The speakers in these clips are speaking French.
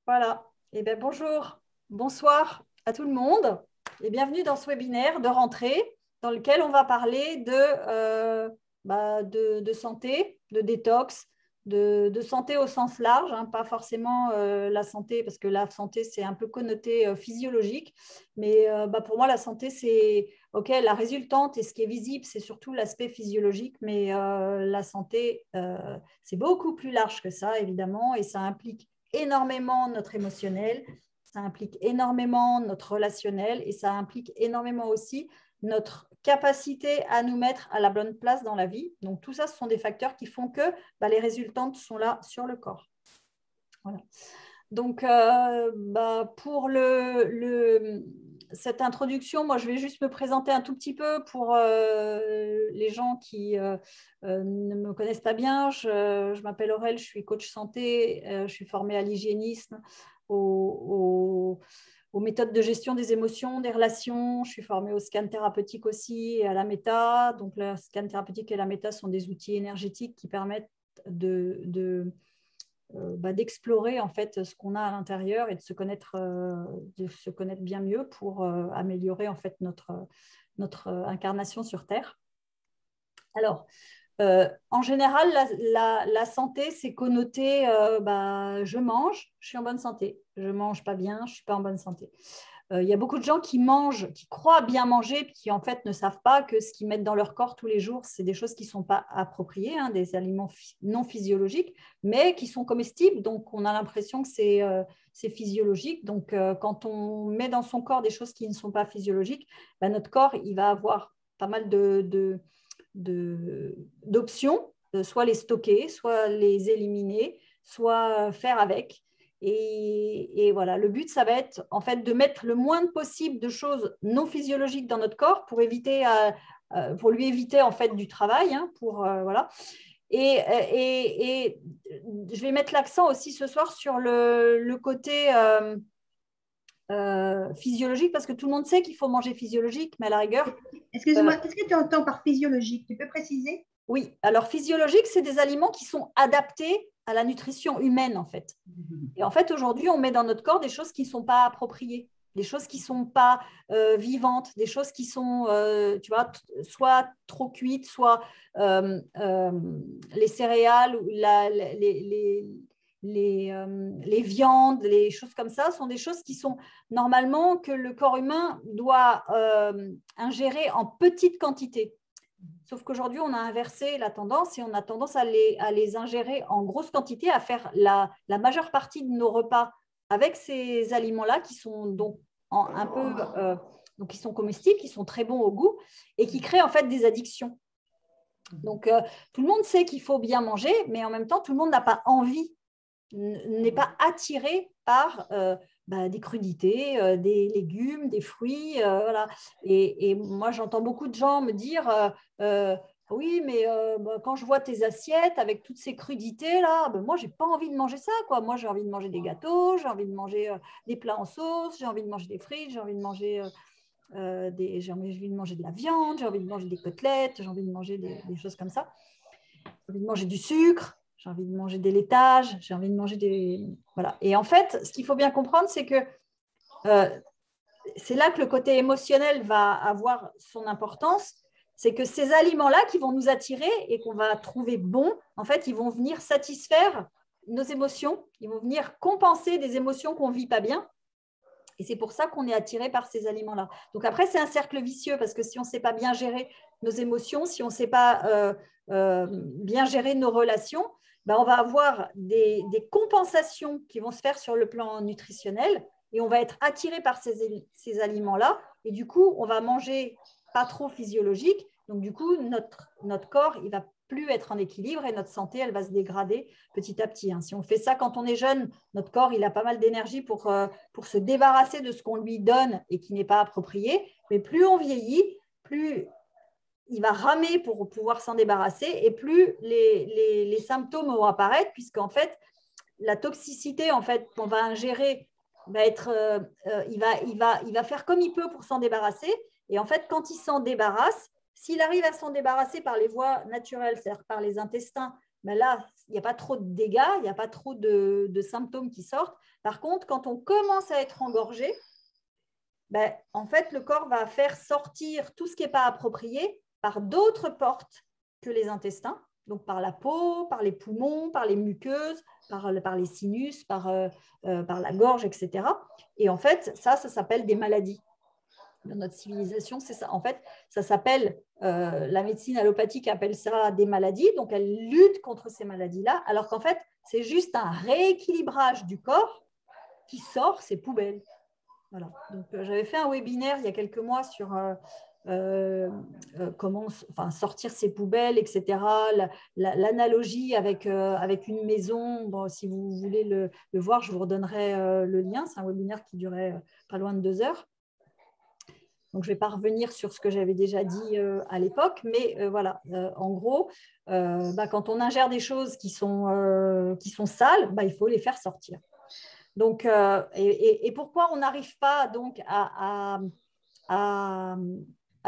Voilà. Eh bien, bonjour, bonsoir à tout le monde et bienvenue dans ce webinaire de rentrée dans lequel on va parler de santé, de détox, de santé au sens large, hein, pas forcément la santé, parce que la santé, c'est un peu connoté physiologique, mais pour moi, la santé, c'est OK, la résultante et ce qui est visible, c'est surtout l'aspect physiologique, mais la santé, c'est beaucoup plus large que ça, évidemment, et ça implique énormément notre émotionnel, ça implique énormément notre relationnel et ça implique énormément aussi notre capacité à nous mettre à la bonne place dans la vie. Donc tout ça, ce sont des facteurs qui font que les résultantes sont là sur le corps. Voilà. Donc pour cette introduction, moi je vais juste me présenter un tout petit peu pour les gens qui ne me connaissent pas bien. Je m'appelle Aurèle, je suis coach santé, je suis formée à l'hygiénisme, aux méthodes de gestion des émotions, des relations. Je suis formée au scan thérapeutique aussi et à la méta. Donc le scan thérapeutique et la méta sont des outils énergétiques qui permettent d'explorer en fait ce qu'on a à l'intérieur et de se connaître bien mieux pour améliorer en fait notre incarnation sur Terre. Alors, en général, la santé, c'est connoté je mange, je suis en bonne santé. Je mange pas bien, je suis pas en bonne santé. Il y a beaucoup de gens qui mangent, qui croient bien manger, puis qui en fait ne savent pas que ce qu'ils mettent dans leur corps tous les jours, c'est des choses qui ne sont pas appropriées, hein, des aliments non physiologiques, mais qui sont comestibles. Donc, on a l'impression que c'est physiologique. Donc, quand on met dans son corps des choses qui ne sont pas physiologiques, notre corps, il va avoir pas mal d'options, soit les stocker, soit les éliminer, soit faire avec. Et voilà, le but, ça va être en fait de mettre le moins possible de choses non physiologiques dans notre corps pour lui éviter en fait du travail, hein, voilà. Et je vais mettre l'accent aussi ce soir sur le côté physiologique, parce que tout le monde sait qu'il faut manger physiologique, mais à la rigueur, Excuse-moi, qu'est-ce que tu entends par physiologique? Tu peux préciser? oui. Alors physiologique, c'est des aliments qui sont adaptés à la nutrition humaine en fait. Et en fait, aujourd'hui, on met dans notre corps des choses qui ne sont pas appropriées, des choses qui ne sont pas vivantes, des choses qui sont, tu vois, soit trop cuites, soit les céréales, les viandes, les choses comme ça, sont des choses qui sont normalement que le corps humain doit ingérer en petite quantité. Sauf qu'aujourd'hui, on a inversé la tendance et on a tendance à les ingérer en grosse quantité, à faire la majeure partie de nos repas avec ces aliments-là qui sont donc un peu donc qui sont comestibles, qui sont très bons au goût et qui créent en fait des addictions. Donc, tout le monde sait qu'il faut bien manger, mais en même temps, tout le monde n'a pas envie, n'est pas attiré par des crudités, des légumes, des fruits. Voilà. Et moi, j'entends beaucoup de gens me dire oui, mais quand je vois tes assiettes avec toutes ces crudités-là, moi, j'ai pas envie de manger ça, quoi. Moi, j'ai envie de manger des gâteaux, j'ai envie de manger des plats en sauce, j'ai envie de manger des frites, j'ai envie de manger j'ai envie de manger de la viande, j'ai envie de manger des côtelettes, j'ai envie de manger des choses comme ça. J'ai envie de manger du sucre, j'ai envie de manger des laitages, j'ai envie de manger des... Voilà. Et en fait, ce qu'il faut bien comprendre, c'est que c'est là que le côté émotionnel va avoir son importance. C'est que ces aliments-là qui vont nous attirer et qu'on va trouver bons, en fait, ils vont venir satisfaire nos émotions, ils vont venir compenser des émotions qu'on ne vit pas bien. Et c'est pour ça qu'on est attiré par ces aliments-là. Donc après, c'est un cercle vicieux parce que si on ne sait pas bien gérer nos émotions, si on ne sait pas bien gérer nos relations, on va avoir des compensations qui vont se faire sur le plan nutritionnel et on va être attiré par ces aliments-là. Et du coup, on va manger pas trop physiologique. Donc du coup, notre corps, il va plus être en équilibre et notre santé, elle va se dégrader petit à petit. Hein. Si on fait ça quand on est jeune, notre corps, il a pas mal d'énergie pour se débarrasser de ce qu'on lui donne et qui n'est pas approprié. Mais plus on vieillit, plus il va ramer pour pouvoir s'en débarrasser et plus les symptômes vont apparaître, puisqu'en fait, la toxicité en fait, qu'on va ingérer va être, il va faire comme il peut pour s'en débarrasser. Et en fait, quand il s'en débarrasse, s'il arrive à s'en débarrasser par les voies naturelles, c'est-à-dire par les intestins ben là, il n'y a pas trop de dégâts, il n'y a pas trop de symptômes qui sortent. Par contre, quand on commence à être engorgé, ben, en fait, le corps va faire sortir tout ce qui n'est pas approprié par d'autres portes que les intestins, donc par la peau, par les poumons, par les muqueuses, par les sinus, par la gorge, etc. Et en fait, ça s'appelle des maladies. Dans notre civilisation, c'est ça. En fait, ça s'appelle, la médecine allopathique appelle ça des maladies, donc elle lutte contre ces maladies-là, alors qu'en fait, c'est juste un rééquilibrage du corps qui sort ces poubelles. Voilà. Donc, j'avais fait un webinaire il y a quelques mois sur comment sortir ses poubelles, etc. L'analogie avec une maison. Bon, si vous voulez le voir, je vous redonnerai le lien. C'est un webinaire qui durait pas loin de 2 heures. Donc, je ne vais pas revenir sur ce que j'avais déjà dit à l'époque, mais voilà, en gros, quand on ingère des choses qui sont sales, il faut les faire sortir. Donc, et pourquoi on n'arrive pas donc à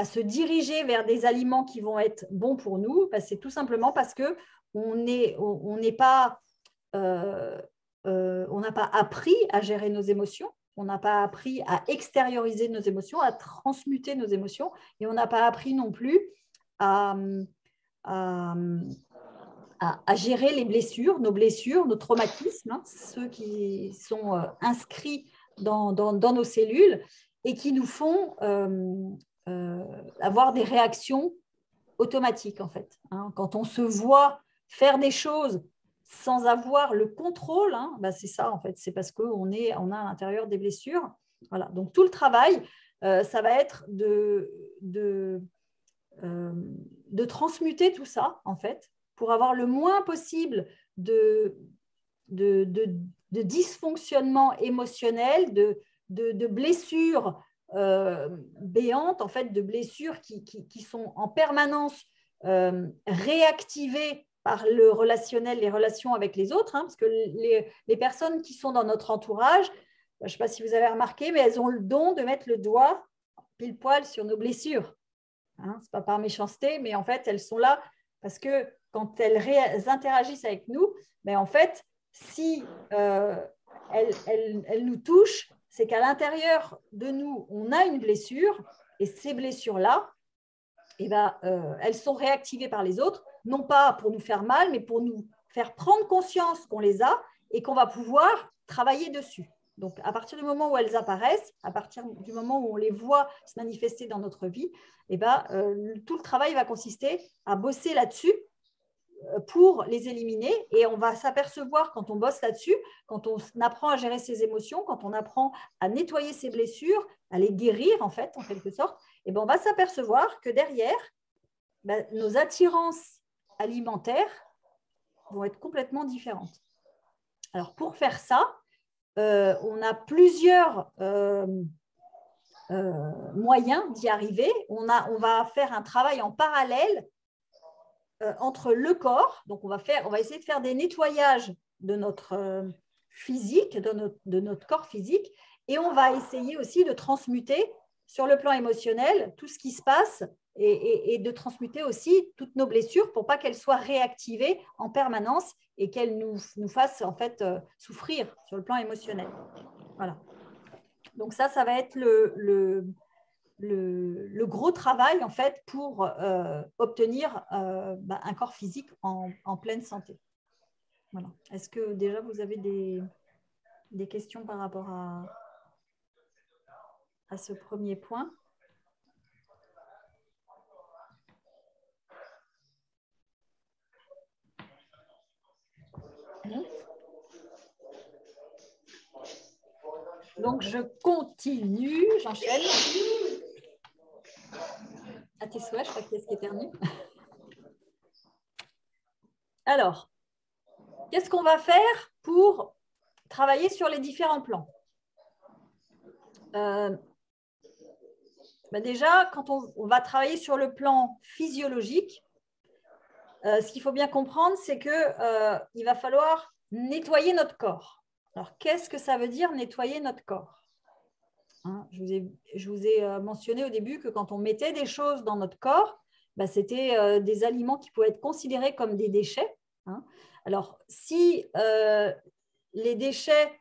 se diriger vers des aliments qui vont être bons pour nous? C'est tout simplement parce qu'on n'a pas appris à gérer nos émotions, on n'a pas appris à extérioriser nos émotions, à transmuter nos émotions, et on n'a pas appris non plus à gérer les blessures, nos traumatismes, hein, ceux qui sont inscrits dans nos cellules et qui nous font avoir des réactions automatiques, en fait. Hein. Quand on se voit faire des choses sans avoir le contrôle, hein, c'est ça, en fait. C'est parce qu'on a à l'intérieur des blessures. Voilà. Donc, tout le travail, ça va être de transmuter tout ça, en fait, pour avoir le moins possible de dysfonctionnement émotionnel, de blessures béantes, en fait, de blessures qui sont en permanence réactivées par le relationnel, les relations avec les autres, hein, parce que les personnes qui sont dans notre entourage, je ne sais pas si vous avez remarqué, mais elles ont le don de mettre le doigt pile poil sur nos blessures. Hein, ce n'est pas par méchanceté, mais en fait, elles sont là parce que quand elles interagissent avec nous, en fait, si elles nous touchent, c'est qu'à l'intérieur de nous, on a une blessure, et ces blessures-là, elles sont réactivées par les autres, non pas pour nous faire mal, mais pour nous faire prendre conscience qu'on les a et qu'on va pouvoir travailler dessus. Donc, à partir du moment où elles apparaissent, à partir du moment où on les voit se manifester dans notre vie, tout le travail va consister à bosser là-dessus pour les éliminer. Et on va s'apercevoir, quand on bosse là-dessus, quand on apprend à gérer ses émotions, quand on apprend à nettoyer ses blessures, à les guérir, en fait, en quelque sorte, on va s'apercevoir que derrière, nos attirances alimentaires vont être complètement différentes. Alors, pour faire ça, on a plusieurs moyens d'y arriver. On va faire un travail en parallèle entre le corps. Donc, on va essayer de faire des nettoyages de notre physique, de notre corps physique, et on va essayer aussi de transmuter sur le plan émotionnel tout ce qui se passe et de transmuter aussi toutes nos blessures pour pas qu'elles soient réactivées en permanence et qu'elles nous fassent en fait souffrir sur le plan émotionnel. Voilà. Donc ça va être le gros travail en fait pour obtenir un corps physique en pleine santé. Voilà. Est-ce que déjà vous avez des questions par rapport à ce premier point? Non. Donc, je continue, j'enchaîne. À tes souhaits, je crois qu'il y a ce qui éternue. Alors, qu'est-ce qu'on va faire pour travailler sur les différents plans? Déjà, quand on va travailler sur le plan physiologique, ce qu'il faut bien comprendre, c'est qu'il va falloir nettoyer notre corps. Alors, qu'est-ce que ça veut dire nettoyer notre corps? Hein, je vous ai mentionné au début que quand on mettait des choses dans notre corps, c'était des aliments qui pouvaient être considérés comme des déchets. hein. Alors, si les déchets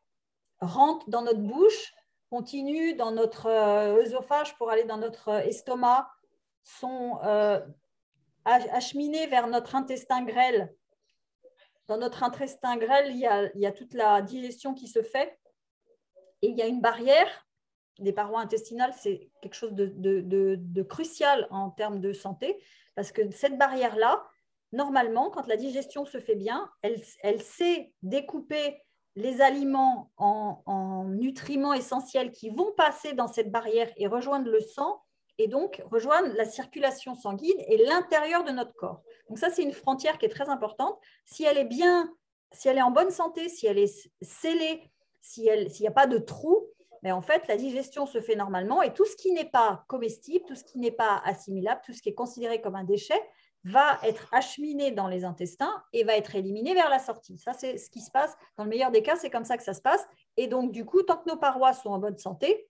rentrent dans notre bouche, continuent dans notre œsophage pour aller dans notre estomac, sont acheminés vers notre intestin grêle. Dans notre intestin grêle, il y a toute la digestion qui se fait et il y a une barrière des parois intestinales. C'est quelque chose de crucial en termes de santé parce que cette barrière-là, normalement, quand la digestion se fait bien, elle sait découper les aliments en nutriments essentiels qui vont passer dans cette barrière et rejoindre le sang et donc rejoindre la circulation sanguine et l'intérieur de notre corps. Donc ça, c'est une frontière qui est très importante. Si elle est bien, si elle est en bonne santé, si elle est scellée, s'il n'y a pas de trou, mais en fait, la digestion se fait normalement et tout ce qui n'est pas comestible, tout ce qui n'est pas assimilable, tout ce qui est considéré comme un déchet, va être acheminé dans les intestins et va être éliminé vers la sortie. Ça, c'est ce qui se passe. Dans le meilleur des cas, c'est comme ça que ça se passe. Et donc, du coup, tant que nos parois sont en bonne santé,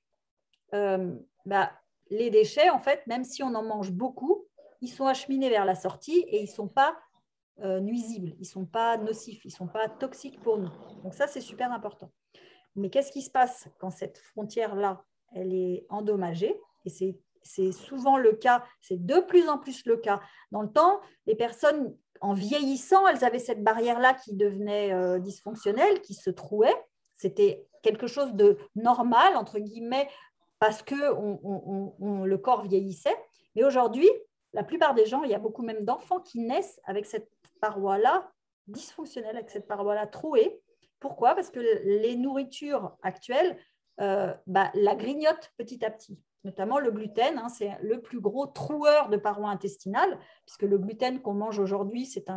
les déchets, en fait, même si on en mange beaucoup, ils sont acheminés vers la sortie et ils ne sont pas nuisibles, ils ne sont pas nocifs, ils ne sont pas toxiques pour nous. Donc ça, c'est super important. Mais qu'est-ce qui se passe quand cette frontière-là, elle est endommagée? Et c'est souvent le cas, c'est de plus en plus le cas. Dans le temps, les personnes, en vieillissant, elles avaient cette barrière-là qui devenait dysfonctionnelle, qui se trouait. C'était quelque chose de normal, entre guillemets, parce que le corps vieillissait. Mais aujourd'hui, la plupart des gens, il y a beaucoup même d'enfants qui naissent avec cette paroi-là dysfonctionnelle, avec cette paroi-là trouée. Pourquoi? Parce que les nourritures actuelles la grignotent petit à petit. Notamment le gluten, hein, c'est le plus gros troueur de parois intestinales, puisque le gluten qu'on mange aujourd'hui, c'est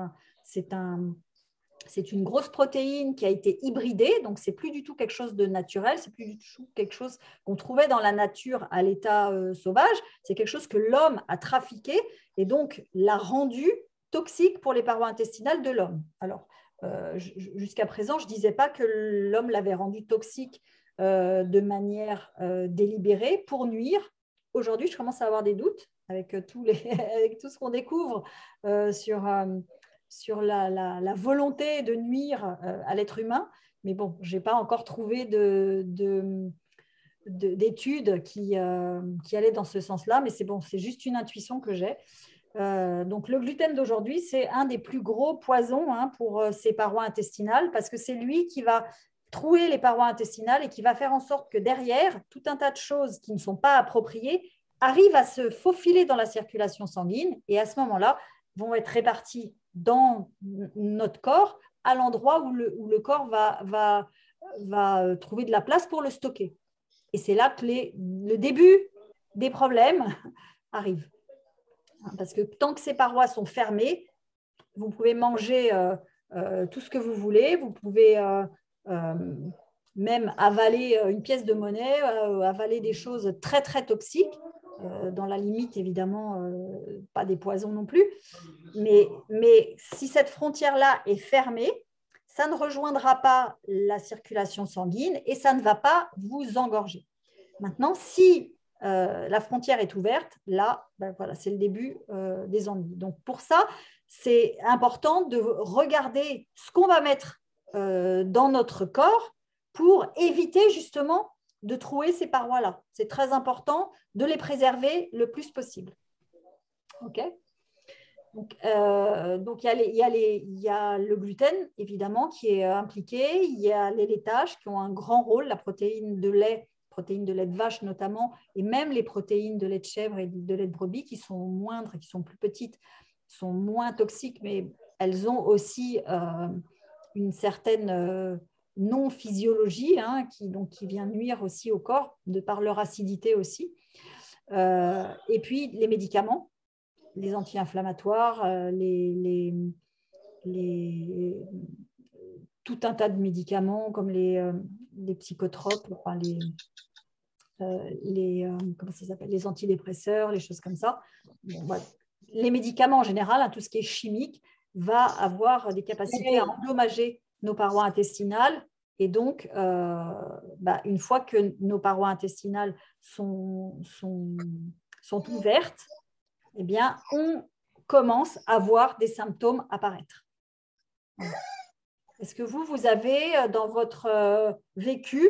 une grosse protéine qui a été hybridée, donc c'est plus du tout quelque chose de naturel, c'est plus du tout quelque chose qu'on trouvait dans la nature à l'état sauvage, c'est quelque chose que l'homme a trafiqué et donc l'a rendu toxique pour les parois intestinales de l'homme. Alors, jusqu'à présent, je ne disais pas que l'homme l'avait rendu toxique de manière délibérée pour nuire. Aujourd'hui, je commence à avoir des doutes avec, avec tout ce qu'on découvre sur la volonté de nuire à l'être humain. Mais bon, je n'ai pas encore trouvé d'études qui allaient dans ce sens-là, mais c'est bon, c'est juste une intuition que j'ai. Donc le gluten d'aujourd'hui, c'est un des plus gros poisons pour ces parois intestinales parce que c'est lui qui va trouer les parois intestinales et qui va faire en sorte que derrière, tout un tas de choses qui ne sont pas appropriées arrivent à se faufiler dans la circulation sanguine et à ce moment-là, vont être réparties dans notre corps à l'endroit où le corps va trouver de la place pour le stocker. Et c'est là que le début des problèmes arrive. Parce que tant que ces parois sont fermées, vous pouvez manger tout ce que vous voulez, vous pouvez même avaler une pièce de monnaie, avaler des choses très très toxiques, dans la limite évidemment pas des poisons non plus, mais si cette frontière-là est fermée, ça ne rejoindra pas la circulation sanguine et ça ne va pas vous engorger. Maintenant, si la frontière est ouverte, là, voilà, c'est le début des ennuis. Donc pour ça, c'est important de regarder ce qu'on va mettre dans notre corps pour éviter justement de trouer ces parois-là. C'est très important de les préserver le plus possible. OK ? Donc, il y a le gluten, évidemment, qui est impliqué. Il y a les laitages qui ont un grand rôle, la protéine de lait de vache notamment, et même les protéines de lait de chèvre et de lait de brebis qui sont moindres, qui sont plus petites, sont moins toxiques, mais elles ont aussi une certaine non-physiologie qui vient nuire aussi au corps, de par leur acidité aussi. Et puis les médicaments, les anti-inflammatoires, tout un tas de médicaments comme les psychotropes, enfin comment ça s'appelle, les antidépresseurs, les choses comme ça. Bon, voilà. Les médicaments en général, tout ce qui est chimique, va avoir des capacités à endommager nos parois intestinales. Et donc, une fois que nos parois intestinales sont ouvertes, eh bien, on commence à voir des symptômes apparaître. Est-ce que vous avez, dans votre vécu,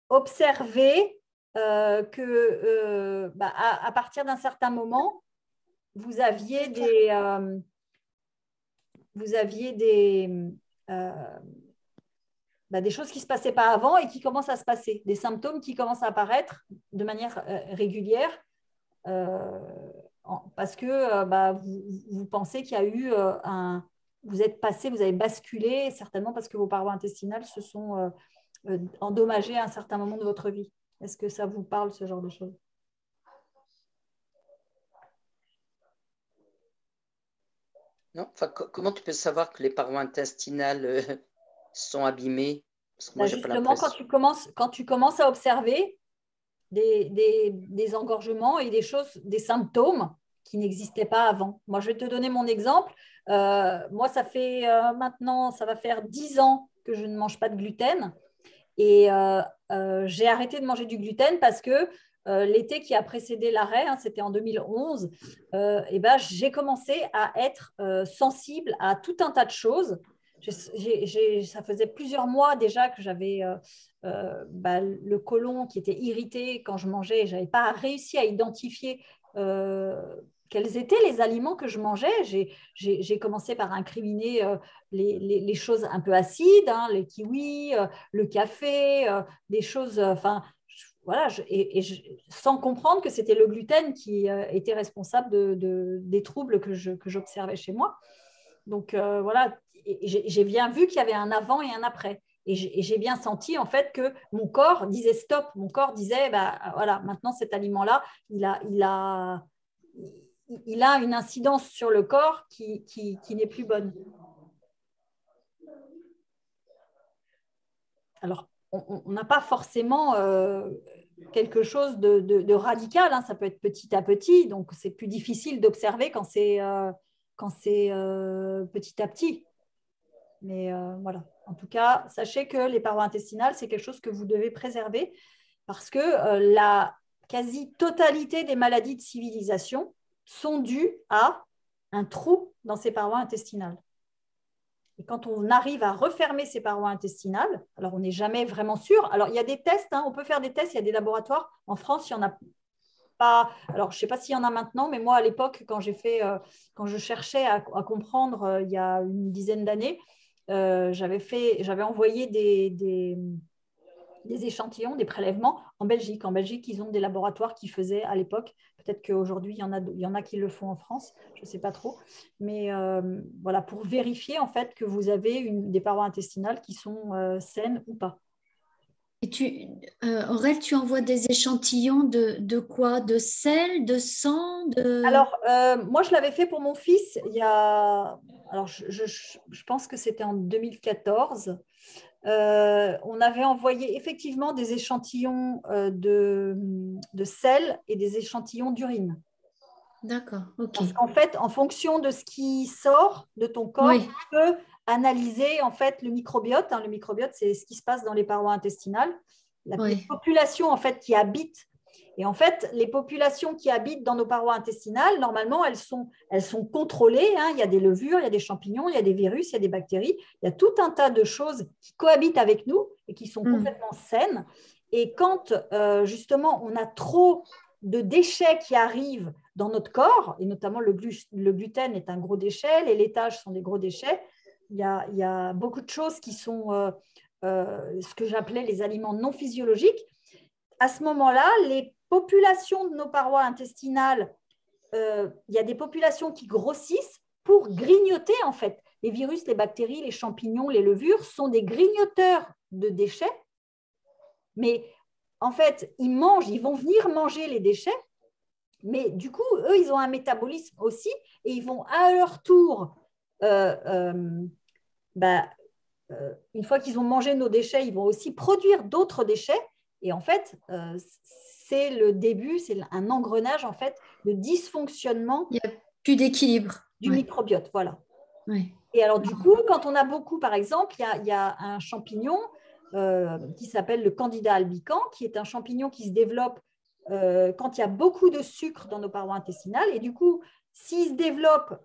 observé que à partir d'un certain moment, vous aviez des choses qui ne se passaient pas avant et qui commencent à se passer, des symptômes qui commencent à apparaître de manière régulière parce que vous pensez qu'il y a eu vous êtes passé, vous avez basculé, certainement parce que vos parois intestinales se sont endommagées à un certain moment de votre vie. Est-ce que ça vous parle, ce genre de choses? Non, enfin, comment tu peux savoir que les parois intestinales sont abîmées? Parce que moi, j'ai pas justement, l'impression. quand tu commences à observer des engorgements et des symptômes qui n'existaient pas avant. Moi, je vais te donner mon exemple. Moi, ça fait maintenant, ça va faire 10 ans que je ne mange pas de gluten. Et j'ai arrêté de manger du gluten parce que l'été qui a précédé l'arrêt, c'était en 2011, j'ai commencé à être sensible à tout un tas de choses. Ça faisait plusieurs mois déjà que j'avais le côlon qui était irrité quand je mangeais. Je n'avais pas réussi à identifier quels étaient les aliments que je mangeais. J'ai commencé par incriminer les choses un peu acides, les kiwis, le café, des choses, voilà, sans comprendre que c'était le gluten qui était responsable des troubles que j'observais chez moi. Donc voilà, j'ai bien vu qu'il y avait un avant et un après. Et j'ai bien senti en fait que mon corps disait stop. Mon corps disait, voilà, maintenant cet aliment-là, il a une incidence sur le corps qui n'est plus bonne. Alors, on n'a pas forcément quelque chose de radical, ça peut être petit à petit, donc c'est plus difficile d'observer quand c'est petit à petit. Mais voilà, en tout cas, sachez que les parois intestinales, c'est quelque chose que vous devez préserver parce que la quasi-totalité des maladies de civilisation sont dues à un trou dans ces parois intestinales. Et quand on arrive à refermer ces parois intestinales, alors on n'est jamais vraiment sûr. Alors, il y a des tests, on peut faire des tests, il y a des laboratoires. En France, il n'y en a pas. Alors, je ne sais pas s'il y en a maintenant, mais moi, à l'époque, quand je cherchais à comprendre, il y a une dizaine d'années, j'avais envoyé des échantillons, des prélèvements en Belgique. En Belgique, ils ont des laboratoires qui faisaient à l'époque. Peut-être qu'aujourd'hui, il y en a qui le font en France, je ne sais pas trop. Mais voilà, pour vérifier en fait que vous avez des parois intestinales qui sont saines ou pas. Et Aurèle, tu envoies des échantillons de quoi? De sel, de sang, Alors, moi, je l'avais fait pour mon fils il y a... Alors, je pense que c'était en 2014. On avait envoyé effectivement des échantillons de sel et des échantillons d'urine. D'accord, ok. Parce qu'en fait, en fonction de ce qui sort de ton corps, Oui. tu peux analyser en fait le microbiote. Le microbiote, c'est ce qui se passe dans les parois intestinales. Les populations en fait qui habitent. Et en fait, les populations qui habitent dans nos parois intestinales, normalement, elles sont contrôlées. Il y a des levures, il y a des champignons, il y a des virus, il y a des bactéries. Il y a tout un tas de choses qui cohabitent avec nous et qui sont complètement saines. Et quand, justement, on a trop de déchets qui arrivent dans notre corps, et notamment le gluten est un gros déchet, les laitages sont des gros déchets, il y a beaucoup de choses qui sont ce que j'appelais les aliments non physiologiques. À ce moment-là, les populations de nos parois intestinales, il y a des populations qui grossissent pour grignoter, en fait. Les virus, les bactéries, les champignons, les levures sont des grignoteurs de déchets, mais en fait, ils vont venir manger les déchets, mais du coup, eux, ils ont un métabolisme aussi, et ils vont à leur tour, une fois qu'ils ont mangé nos déchets, ils vont aussi produire d'autres déchets. Et en fait, c'est le début, c'est un engrenage en fait de dysfonctionnement. Il n'y a plus d'équilibre. Du microbiote, voilà. Ouais. Et alors du coup, quand on a beaucoup, par exemple, il y a un champignon qui s'appelle le Candida albicans, qui est un champignon qui se développe quand il y a beaucoup de sucre dans nos parois intestinales. Et du coup, s'il se développe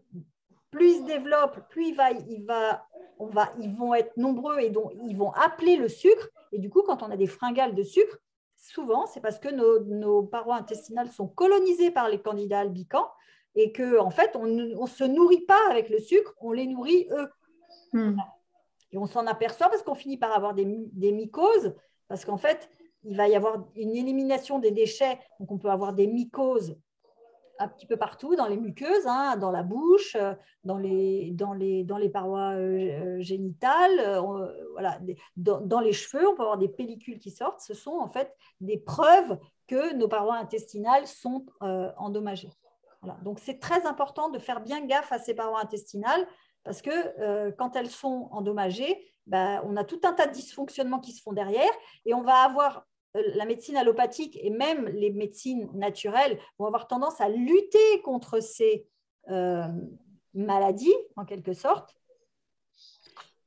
plus ils se développent, plus ils vont être nombreux et donc ils vont appeler le sucre. Et du coup, quand on a des fringales de sucre, souvent, c'est parce que nos parois intestinales sont colonisées par les candidats albicans et qu'en fait, on ne se nourrit pas avec le sucre, on les nourrit eux. Et on s'en aperçoit parce qu'on finit par avoir des mycoses, parce qu'en fait, il va y avoir une élimination des déchets, donc on peut avoir des mycoses un petit peu partout, dans les muqueuses, hein, dans la bouche, dans les parois génitales, voilà, dans les cheveux, on peut avoir des pellicules qui sortent. Ce sont en fait des preuves que nos parois intestinales sont endommagées. Voilà. Donc, c'est très important de faire bien gaffe à ces parois intestinales parce que quand elles sont endommagées, on a tout un tas de dysfonctionnements qui se font derrière et on va avoir la médecine allopathique et même les médecines naturelles vont avoir tendance à lutter contre ces maladies, en quelque sorte.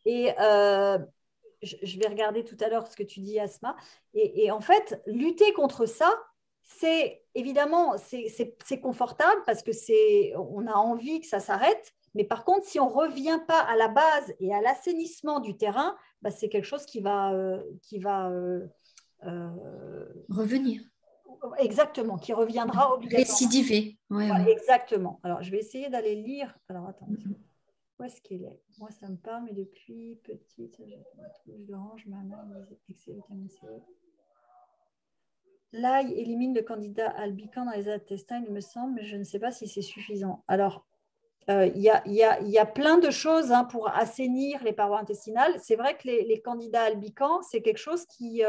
Et je vais regarder tout à l'heure ce que tu dis, Asma. Et en fait, lutter contre ça, c'est évidemment, c'est confortable parce on a envie que ça s'arrête. Mais par contre, si on ne revient pas à la base et à l'assainissement du terrain, c'est quelque chose qui va revenir. Exactement, qui reviendra obligatoirement. Récidiver. Ouais. Exactement. Alors, je vais essayer d'aller lire. Alors, attends. Où est-ce qu'elle est? Moi, ça me parle, mais depuis petite, je range ma main, excès vitamine C. L'ail élimine le candidat albican dans les intestins, il me semble, mais je ne sais pas si c'est suffisant. Alors, il y a plein de choses pour assainir les parois intestinales. C'est vrai que les candidats albicans, c'est quelque chose qui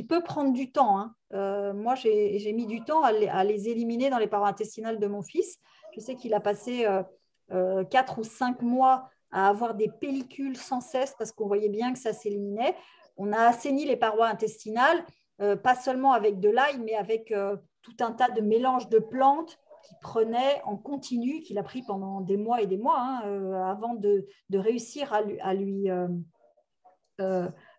peut prendre du temps. Moi, j'ai mis du temps à les éliminer dans les parois intestinales de mon fils. Je sais qu'il a passé 4 ou 5 mois à avoir des pellicules sans cesse parce qu'on voyait bien que ça s'éliminait. On a assaini les parois intestinales, pas seulement avec de l'ail, mais avec tout un tas de mélanges de plantes qu'il prenait en continu, qu'il a pris pendant des mois et des mois, avant de réussir à lui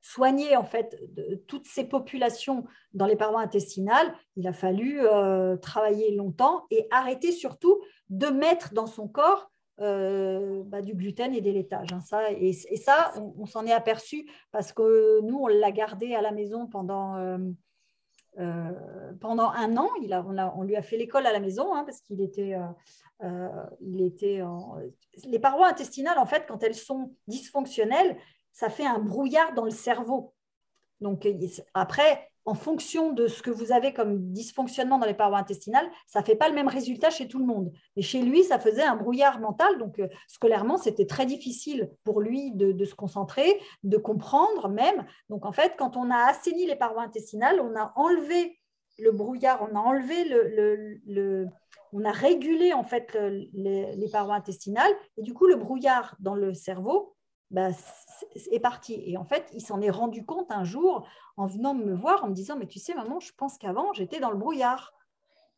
soigner en fait toutes ces populations dans les parois intestinales. Il a fallu travailler longtemps et arrêter surtout de mettre dans son corps du gluten et des laitages. Et ça, on s'en est aperçu parce que nous, on l'a gardé à la maison pendant 1 an. On lui a fait l'école à la maison parce qu'il était, les parois intestinales, en fait, quand elles sont dysfonctionnelles, ça fait un brouillard dans le cerveau. Donc après, en fonction de ce que vous avez comme dysfonctionnement dans les parois intestinales, ça ne fait pas le même résultat chez tout le monde. Et chez lui, ça faisait un brouillard mental. Donc, scolairement, c'était très difficile pour lui de se concentrer, de comprendre même. Donc, en fait, quand on a assaini les parois intestinales, on a enlevé le brouillard, on a enlevé on a régulé en fait les parois intestinales. Et du coup, le brouillard dans le cerveau est parti. Et en fait, il s'en est rendu compte un jour en venant me voir, en me disant, mais tu sais, maman, je pense qu'avant, j'étais dans le brouillard.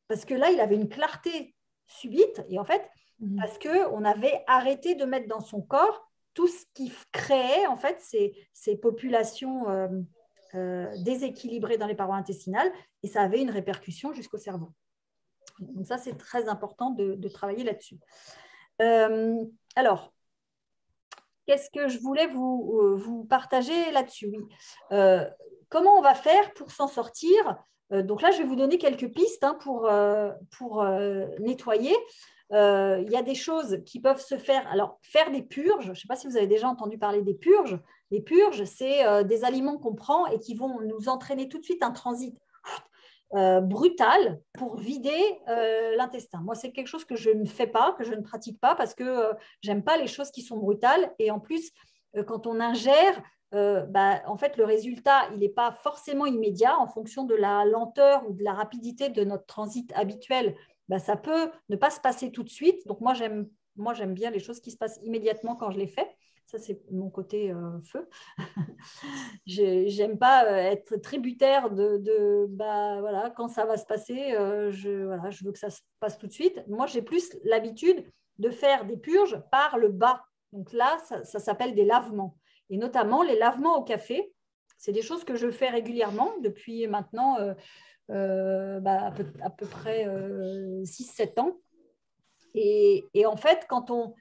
Parce que là, il avait une clarté subite. Et en fait, parce qu'on avait arrêté de mettre dans son corps tout ce qui créait, en fait, ces populations déséquilibrées dans les parois intestinales. Et ça avait une répercussion jusqu'au cerveau. Donc ça, c'est très important de travailler là-dessus. Alors, qu'est-ce que je voulais vous partager là-dessus? Oui. Comment on va faire pour s'en sortir? Donc là, je vais vous donner quelques pistes pour nettoyer. Il y a des choses qui peuvent se faire. Alors, faire des purges, je ne sais pas si vous avez déjà entendu parler des purges. Les purges, c'est des aliments qu'on prend et qui vont nous entraîner tout de suite un transit brutal pour vider l'intestin. Moi, c'est quelque chose que je ne fais pas, que je ne pratique pas parce que j'aime pas les choses qui sont brutales. Et en plus, quand on ingère, en fait, le résultat, il n'est pas forcément immédiat en fonction de la lenteur ou de la rapidité de notre transit habituel. Ça peut ne pas se passer tout de suite. Donc, moi, j'aime bien les choses qui se passent immédiatement quand je les fais. Ça, c'est mon côté feu. J'aime pas être tributaire voilà, quand ça va se passer, je veux que ça se passe tout de suite. Moi, j'ai plus l'habitude de faire des purges par le bas. Donc là, ça s'appelle des lavements. Et notamment, les lavements au café, c'est des choses que je fais régulièrement depuis maintenant à peu près 6-7 ans. Et en fait, quand on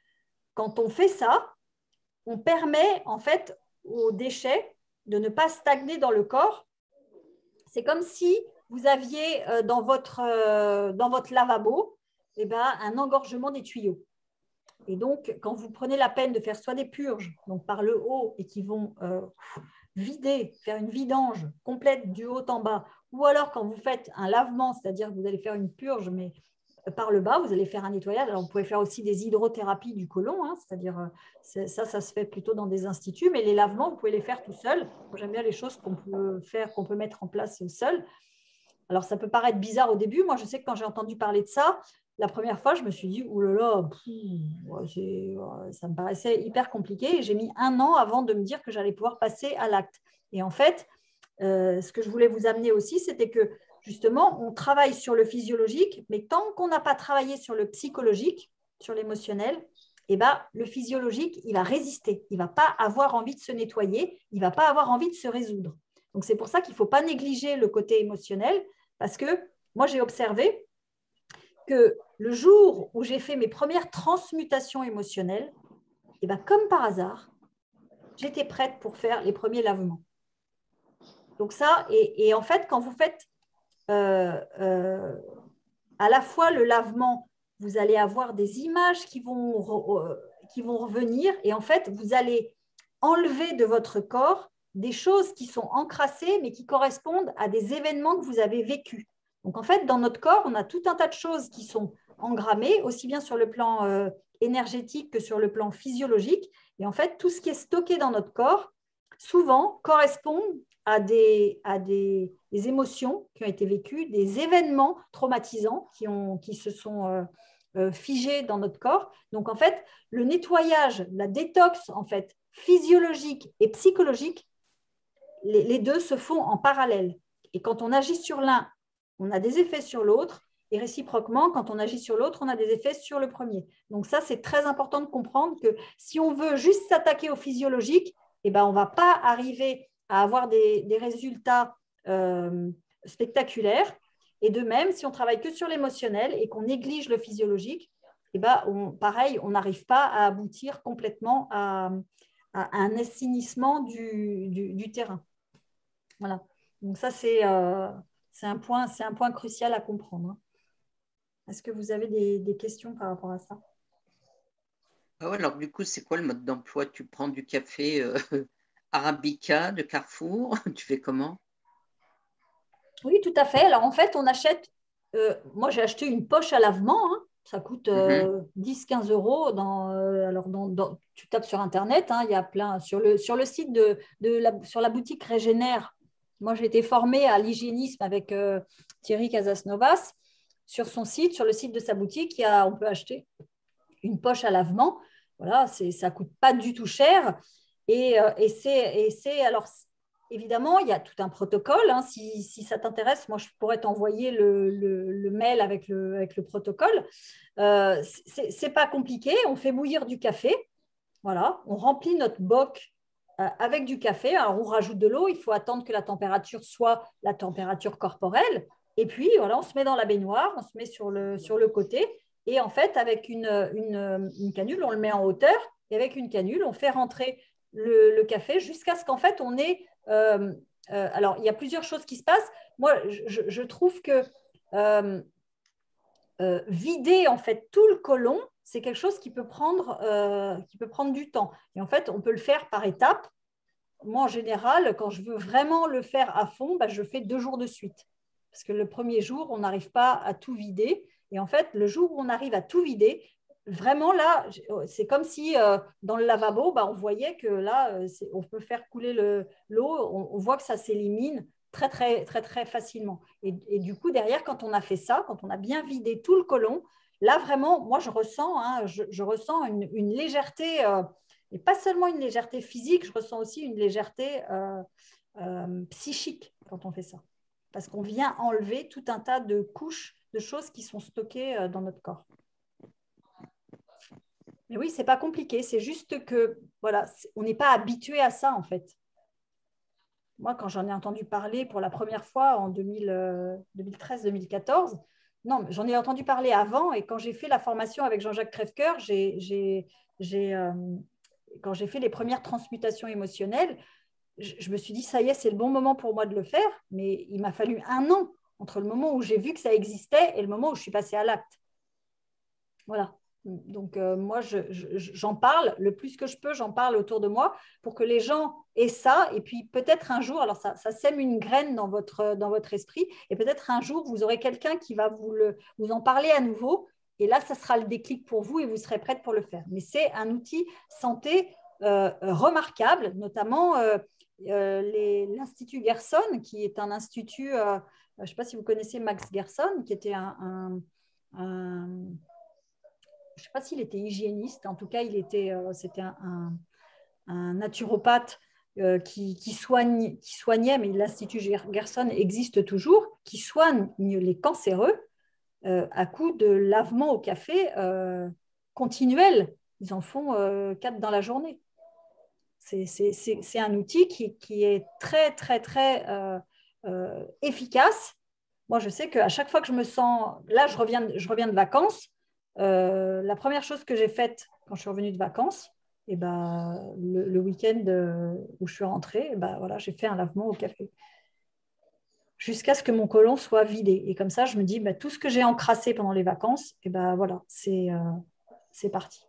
quand on fait ça, on permet en fait aux déchets de ne pas stagner dans le corps. C'est comme si vous aviez dans votre lavabo un engorgement des tuyaux. Et donc, quand vous prenez la peine de faire soit des purges, donc par le haut, et qui vont vider, faire une vidange complète du haut en bas, ou alors quand vous faites un lavement, c'est-à-dire que vous allez faire une purge, mais par le bas, vous allez faire un nettoyage. Alors, vous pouvez faire aussi des hydrothérapies du côlon, hein, c'est-à-dire ça se fait plutôt dans des instituts, mais les lavements, vous pouvez les faire tout seul. Moi, j'aime bien les choses qu'on peut faire, qu'on peut mettre en place seul. Alors, ça peut paraître bizarre au début. Moi, je sais que quand j'ai entendu parler de ça, la première fois, je me suis dit, oulala, ça me paraissait hyper compliqué. Et j'ai mis 1 an avant de me dire que j'allais pouvoir passer à l'acte. Et en fait, ce que je voulais vous amener aussi, c'était que justement, on travaille sur le physiologique, mais tant qu'on n'a pas travaillé sur le psychologique, sur l'émotionnel, le physiologique, il va résister. Il ne va pas avoir envie de se nettoyer, il ne va pas avoir envie de se résoudre. Donc, c'est pour ça qu'il ne faut pas négliger le côté émotionnel, parce que moi, j'ai observé que le jour où j'ai fait mes premières transmutations émotionnelles, comme par hasard, j'étais prête pour faire les premiers lavements. Donc ça, et en fait, quand vous faites à la fois le lavement, vous allez avoir des images qui vont revenir, et en fait, vous allez enlever de votre corps des choses qui sont encrassées, mais qui correspondent à des événements que vous avez vécus. Donc, en fait, dans notre corps, on a tout un tas de choses qui sont engrammées, aussi bien sur le plan énergétique que sur le plan physiologique. Et en fait, tout ce qui est stocké dans notre corps, souvent, correspond à des émotions qui ont été vécues, des événements traumatisants qui se sont figés dans notre corps. Donc, en fait, le nettoyage, la détox, en fait, physiologique et psychologique, les deux se font en parallèle. Et quand on agit sur l'un, on a des effets sur l'autre, et réciproquement, quand on agit sur l'autre, on a des effets sur le premier. Donc ça, c'est très important de comprendre que si on veut juste s'attaquer au physiologique, on ne va pas arriver à avoir des résultats spectaculaires. Et de même, si on travaille que sur l'émotionnel et qu'on néglige le physiologique, pareil, on n'arrive pas à aboutir complètement à un assainissement du terrain. Voilà. Donc ça, c'est un point crucial à comprendre. Est-ce que vous avez des questions par rapport à ça? Alors, du coup, c'est quoi le mode d'emploi? Tu prends du café Arabica de Carrefour? Tu fais comment? Oui, tout à fait. Alors, en fait, on achète… moi, j'ai acheté une poche à lavement. Hein. Ça coûte 10-15 euros. Tu tapes sur Internet. Hein, il y a plein… Sur le site sur la boutique Régénère, moi, j'ai été formée à l'hygiénisme avec Thierry Casasnovas. Sur son site, sur le site de sa boutique, on peut acheter une poche à lavement. Voilà, ça ne coûte pas du tout cher. Alors, évidemment, il y a tout un protocole. Hein. Si ça t'intéresse, moi, je pourrais t'envoyer le mail avec le protocole. Ce n'est pas compliqué. On fait bouillir du café. Voilà, on remplit notre boc avec du café. Alors, on rajoute de l'eau. Il faut attendre que la température soit la température corporelle. Et puis, voilà, on se met dans la baignoire, on se met sur le côté. Et en fait, avec une canule, on le met en hauteur. Et avec une canule, on fait rentrer le café jusqu'à ce qu'en fait, on ait… alors, il y a plusieurs choses qui se passent. Moi, je trouve que vider en fait tout le côlon, c'est quelque chose qui peut prendre du temps. Et en fait, on peut le faire par étapes. Moi, en général, quand je veux vraiment le faire à fond, je fais 2 jours de suite. Parce que le premier jour, on n'arrive pas à tout vider. Et en fait, le jour où on arrive à tout vider, vraiment là, c'est comme si dans le lavabo, on voyait que là, on peut faire couler l'eau, on voit que ça s'élimine très, très, très, très facilement. Et du coup, derrière, quand on a fait ça, quand on a bien vidé tout le côlon, là, vraiment, moi, je ressens une légèreté, et pas seulement une légèreté physique, je ressens aussi une légèreté psychique quand on fait ça. Parce qu'on vient enlever tout un tas de couches de choses qui sont stockées dans notre corps. Mais oui, ce n'est pas compliqué, c'est juste que, voilà, on n'est pas habitué à ça, en fait. Moi, quand j'en ai entendu parler pour la première fois en 2013-2014, Non, j'en ai entendu parler avant et quand j'ai fait la formation avec Jean-Jacques Crèvecoeur, quand j'ai fait les premières transmutations émotionnelles, je me suis dit, ça y est, c'est le bon moment pour moi de le faire, mais il m'a fallu 1 an entre le moment où j'ai vu que ça existait et le moment où je suis passée à l'acte. Voilà. Donc, moi, j'en parle le plus que je peux, j'en parle autour de moi pour que les gens aient ça. Et puis, peut-être un jour, alors ça sème une graine dans votre esprit, et peut-être un jour, vous aurez quelqu'un qui va vous en parler à nouveau. Et là, ça sera le déclic pour vous et vous serez prête pour le faire. Mais c'est un outil santé remarquable, notamment l'Institut Gerson, qui est un institut, je ne sais pas si vous connaissez Max Gerson, qui était je ne sais pas s'il était hygiéniste, en tout cas, c'était un naturopathe qui soignait, mais l'Institut Gerson existe toujours, qui soigne les cancéreux à coup de lavement au café continuel. Ils en font 4 dans la journée. C'est un outil qui est très, très, très efficace. Moi, je sais qu'à chaque fois que je me sens… Là, je reviens de vacances. La première chose que j'ai faite quand je suis revenue de vacances, et le week-end où je suis rentrée, voilà, j'ai fait un lavement au café jusqu'à ce que mon côlon soit vidé. Et comme ça, je me dis, tout ce que j'ai encrassé pendant les vacances, voilà, c'est parti.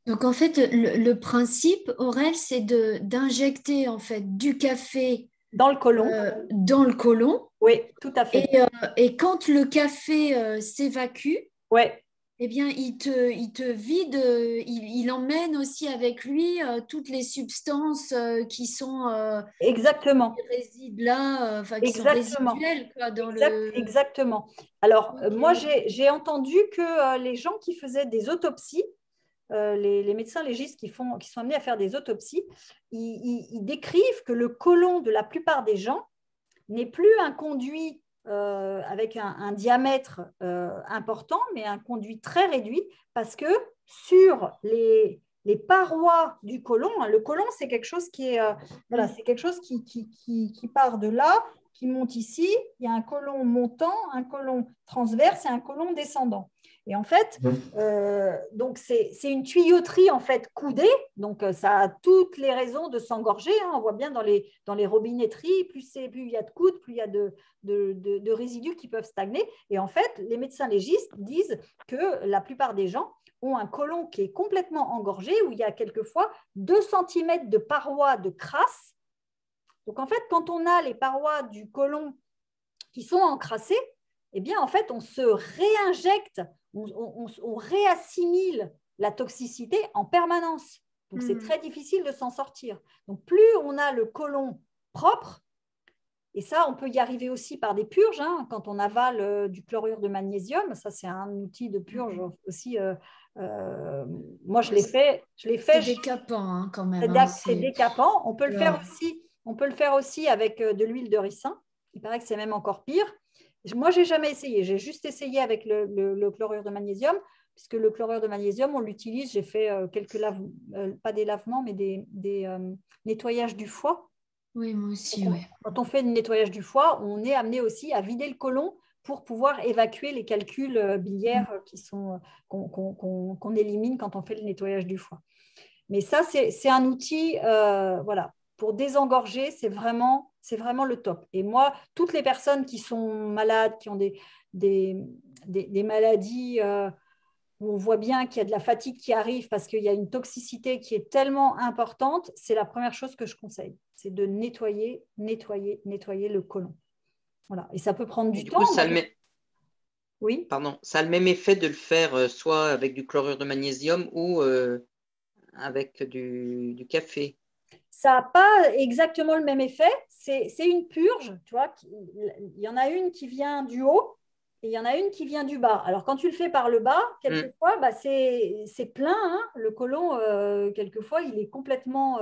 Donc, en fait, le principe, Aurel, c'est d'injecter en fait du café dans le côlon. Dans le côlon. Oui, tout à fait. Et quand le café s'évacue, ouais. Eh bien, il te vide, il emmène aussi avec lui toutes les substances qui sont exactement. qui résident là, qui sont résiduelles quoi, Exactement. Alors, moi, j'ai entendu que les gens qui faisaient des autopsies, les médecins légistes qui sont amenés à faire des autopsies, ils décrivent que le côlon de la plupart des gens n'est plus un conduit avec un diamètre important, mais un conduit très réduit, parce que sur les parois du côlon, le côlon, c'est quelque chose qui est, c'est quelque chose qui part de là, qui monte ici. Il y a un côlon montant, un côlon transverse et un côlon descendant. Et en fait, donc c'est une tuyauterie en fait coudée, donc ça a toutes les raisons de s'engorger. Hein. On voit bien dans les robinetteries, plus il y a de coudes, plus il y a de résidus qui peuvent stagner. Et en fait, les médecins légistes disent que la plupart des gens ont un côlon qui est complètement engorgé, où il y a quelquefois 2 cm de parois de crasse. Donc en fait, quand on a les parois du côlon qui sont encrassées, eh bien en fait, on se réinjecte, on réassimile la toxicité en permanence. Donc, c'est très difficile de s'en sortir. Donc, plus on a le côlon propre, et ça, on peut y arriver aussi par des purges, hein, quand on avale du chlorure de magnésium. Ça, c'est un outil de purge aussi. Moi, je l'ai fait. C'est décapant hein, quand même. C'est décapant. On peut le faire aussi avec de l'huile de ricin. Il paraît que c'est même encore pire. Moi, je n'ai jamais essayé. J'ai juste essayé avec le chlorure de magnésium, puisque le chlorure de magnésium, on l'utilise. J'ai fait quelques pas des lavements, mais des nettoyages du foie. Oui, moi aussi. Quand on fait le nettoyage du foie, on est amené aussi à vider le côlon pour pouvoir évacuer les calculs biliaires qu'on élimine quand on fait le nettoyage du foie. Mais ça, c'est un outil, voilà, pour désengorger, c'est vraiment le top. Et moi, toutes les personnes qui sont malades, qui ont des maladies où on voit bien qu'il y a de la fatigue qui arrive parce qu'il y a une toxicité qui est tellement importante, c'est la première chose que je conseille. C'est de nettoyer le côlon. Voilà. Et ça peut prendre du temps. Oui. Pardon, ça a le même effet de le faire soit avec du chlorure de magnésium ou avec du café. Ça n'a pas exactement le même effet. C'est une purge, tu vois. Il y en a une qui vient du haut et il y en a une qui vient du bas. Alors, quand tu le fais par le bas, quelquefois, c'est plein. Hein. Le côlon, quelquefois, il est complètement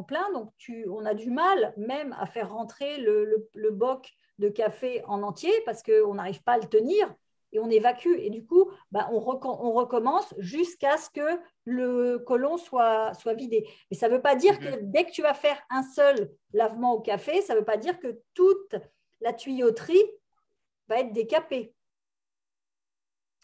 plein. Donc, on a du mal même à faire rentrer le boc de café en entier parce qu'on n'arrive pas à le tenir. Et on évacue. Et du coup, on recommence jusqu'à ce que le côlon soit vidé. Mais ça ne veut pas dire que dès que tu vas faire un seul lavement au café, ça ne veut pas dire que toute la tuyauterie va être décapé.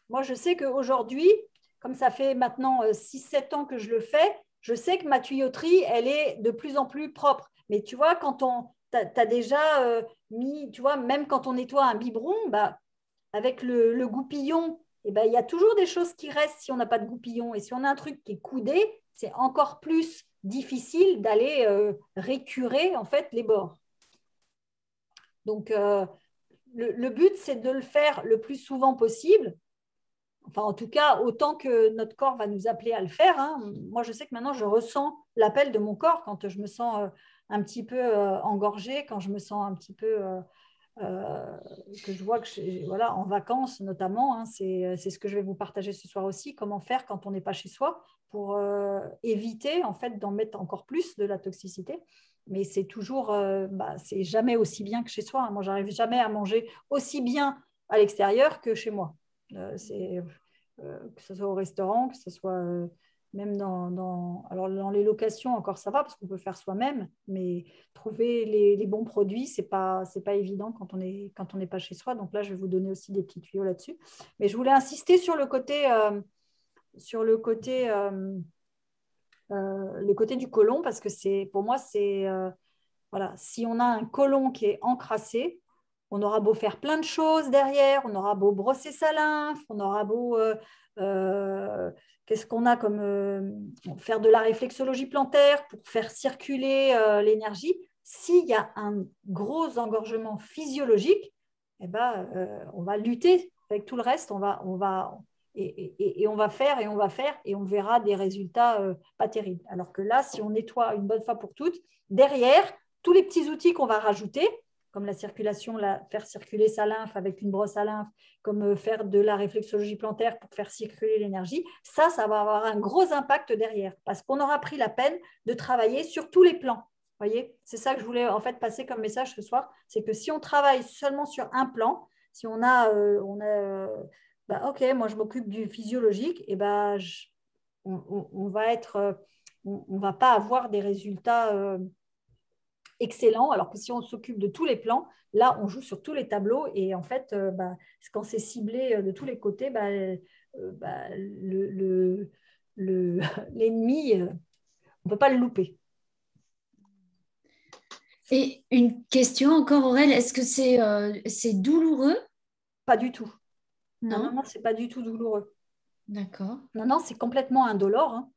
Moi, je sais qu'aujourd'hui, comme ça fait maintenant 6-7 ans que je le fais, je sais que ma tuyauterie, elle est de plus en plus propre. Mais tu vois, quand tu as déjà mis, tu vois, même quand on nettoie un biberon, bah, avec le goupillon, eh ben, il y a toujours des choses qui restent si on n'a pas de goupillon. Et si on a un truc qui est coudé, c'est encore plus difficile d'aller récurer en fait les bords. Donc, le but, c'est de le faire le plus souvent possible. Enfin, en tout cas, autant que notre corps va nous appeler à le faire. Hein. Moi, je sais que maintenant, je ressens l'appel de mon corps quand je me sens un petit peu engorgée, quand je me sens un petit peu que je vois que voilà, en vacances notamment, hein, c'est ce que je vais vous partager ce soir aussi, comment faire quand on n'est pas chez soi pour éviter en fait d'en mettre encore plus de la toxicité. Mais c'est toujours, c'est jamais aussi bien que chez soi. Hein. Moi, j'arrive jamais à manger aussi bien à l'extérieur que chez moi. Que ce soit au restaurant, que ce soit même alors dans les locations, encore ça va parce qu'on peut faire soi-même, mais trouver les bons produits, c'est pas évident quand on n'est pas chez soi. Donc là, je vais vous donner aussi des petits tuyaux là-dessus. Mais je voulais insister sur le côté le côté du côlon parce que pour moi, voilà, si on a un côlon qui est encrassé, on aura beau faire plein de choses derrière, on aura beau brosser sa lymphe, on aura beau qu'est-ce qu'on a comme faire de la réflexologie plantaire pour faire circuler l'énergie. S'il y a un gros engorgement physiologique, eh ben, on va lutter avec tout le reste, on va faire et on verra des résultats pas terribles. Alors que là, si on nettoie une bonne fois pour toutes, derrière, tous les petits outils qu'on va rajouter, comme la circulation, faire circuler sa lymphe avec une brosse à lymphe, comme faire de la réflexologie plantaire pour faire circuler l'énergie, ça va avoir un gros impact derrière parce qu'on aura pris la peine de travailler sur tous les plans. Vous voyez, c'est ça que je voulais en fait passer comme message ce soir, c'est que si on travaille seulement sur un plan, si on a ok, moi je m'occupe du physiologique, et on va pas avoir des résultats excellent, alors que si on s'occupe de tous les plans, là, on joue sur tous les tableaux et en fait, quand c'est ciblé de tous les côtés, l'ennemi, on ne peut pas le louper. Et une question encore, Aurèle, est-ce que c'est douloureux? Pas du tout. Non, Non, c'est pas du tout douloureux. d'accord. Non, c'est complètement indolore. Hein.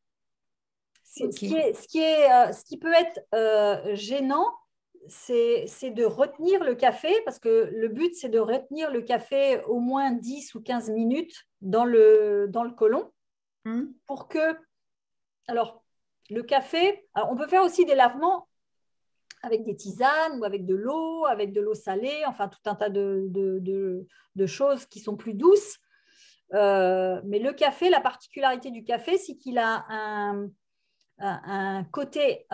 Okay. Ce qui peut être gênant, c'est de retenir le café, parce que le but, c'est de retenir le café au moins 10 ou 15 minutes dans le côlon pour que… Alors, le café, alors on peut faire aussi des lavements avec des tisanes ou avec de l'eau salée, enfin tout un tas de choses qui sont plus douces. Mais le café, la particularité du café, c'est qu'il a un côté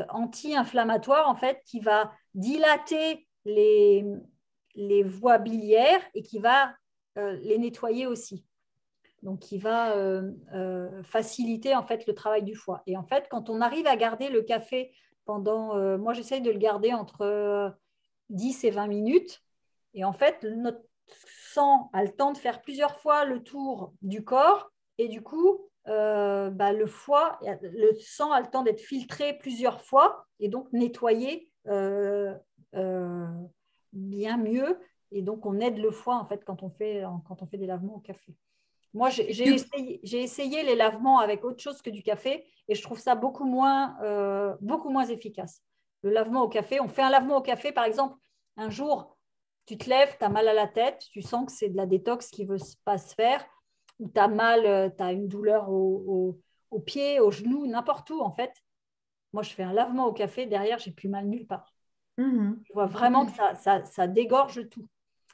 anti-inflammatoire en fait qui va dilater les voies biliaires et qui va les nettoyer aussi. Donc, qui va faciliter en fait le travail du foie. Et en fait, quand on arrive à garder le café pendant, moi j'essaye de le garder entre 10 et 20 minutes. Et en fait, notre sang a le temps de faire plusieurs fois le tour du corps et du coup, le foie, le sang a le temps d'être filtré plusieurs fois et donc nettoyé bien mieux. Et donc, on aide le foie en fait quand on fait des lavements au café. Moi, j'ai essayé les lavements avec autre chose que du café et je trouve ça beaucoup moins efficace. Le lavement au café, on fait un lavement au café, par exemple, un jour, tu te lèves, tu as mal à la tête, tu sens que c'est de la détox qui ne veut pas se faire, ou tu as mal, tu as une douleur au pied, au genou, n'importe où en fait. Moi, je fais un lavement au café, derrière, j'ai plus mal nulle part. Je vois vraiment que ça dégorge tout.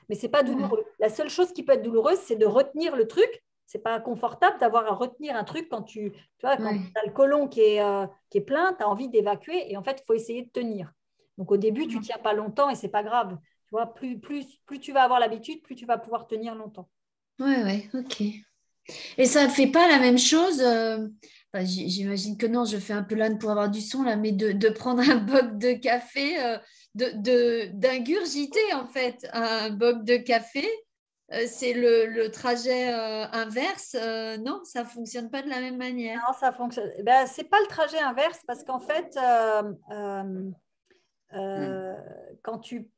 Mais ce n'est pas douloureux. La seule chose qui peut être douloureuse, c'est de retenir le truc. Ce n'est pas confortable d'avoir à retenir un truc quand tu as le côlon qui est plein, tu as envie d'évacuer et en fait, il faut essayer de tenir. Donc au début, tu ne tiens pas longtemps et ce n'est pas grave. Tu vois, plus tu vas avoir l'habitude, plus tu vas pouvoir tenir longtemps. Ouais, ok. Et ça ne fait pas la même chose j'imagine que non, je fais un peu l'âne pour avoir du son là, mais de prendre un boc de café, d'ingurgiter en fait un boc de café. C'est le trajet inverse. Non, ça ne fonctionne pas de la même manière. Non, ça fonctionne. Ben, c'est pas le trajet inverse parce qu'en fait, quand tu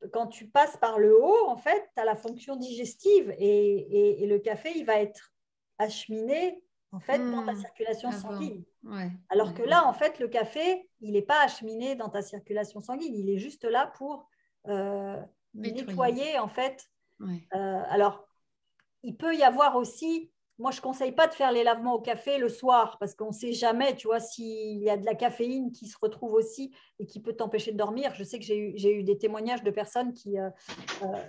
passes par le haut, en fait, tu as la fonction digestive et le café, il va être acheminé en fait dans ta circulation sanguine. Ouais, Alors que là, en fait, le café, il n'est pas acheminé dans ta circulation sanguine, il est juste là pour nettoyer en fait. Ouais. Alors, il peut y avoir aussi, moi je ne conseille pas de faire les lavements au café le soir parce qu'on ne sait jamais, tu vois, s'il y a de la caféine qui se retrouve aussi et qui peut t'empêcher de dormir. Je sais que j'ai eu des témoignages de personnes qui,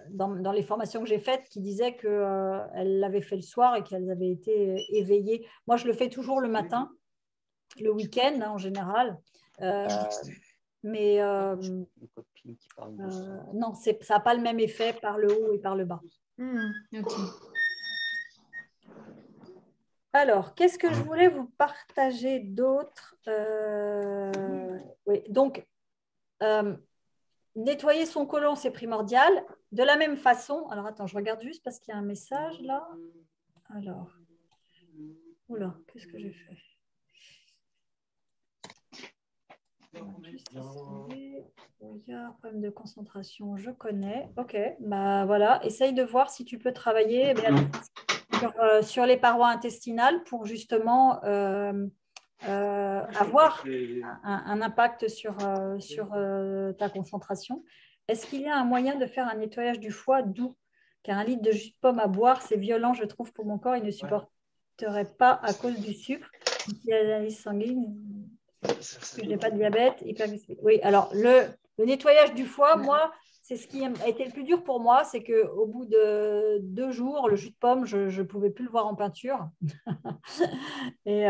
dans les formations que j'ai faites, qui disaient qu'elles l'avaient fait le soir et qu'elles avaient été éveillées. Moi, je le fais toujours le matin, le week-end hein, en général. Mais non, ça n'a pas le même effet par le haut et par le bas. Ok. Alors, qu'est-ce que je voulais vous partager d'autre oui, donc, nettoyer son côlon, c'est primordial. De la même façon, alors attends, je regarde juste parce qu'il y a un message là. Alors, oula, qu'est-ce que j'ai fait? Juste essayer. Il y a un problème de concentration, je connais. Ok, bah voilà, essaye de voir si tu peux travailler sur les parois intestinales pour justement avoir un impact sur ta concentration. Est-ce qu'il y a un moyen de faire un nettoyage du foie doux? Car un litre de jus de pomme à boire, c'est violent, je trouve, pour mon corps. Il ne supporterait pas à cause du sucre. L'analyse sanguine, je n'ai pas de diabète, hyperglycémie. Oui, alors le nettoyage du foie, moi, c'est ce qui a été le plus dur pour moi, c'est qu'au bout de 2 jours, le jus de pomme, je ne pouvais plus le voir en peinture. Et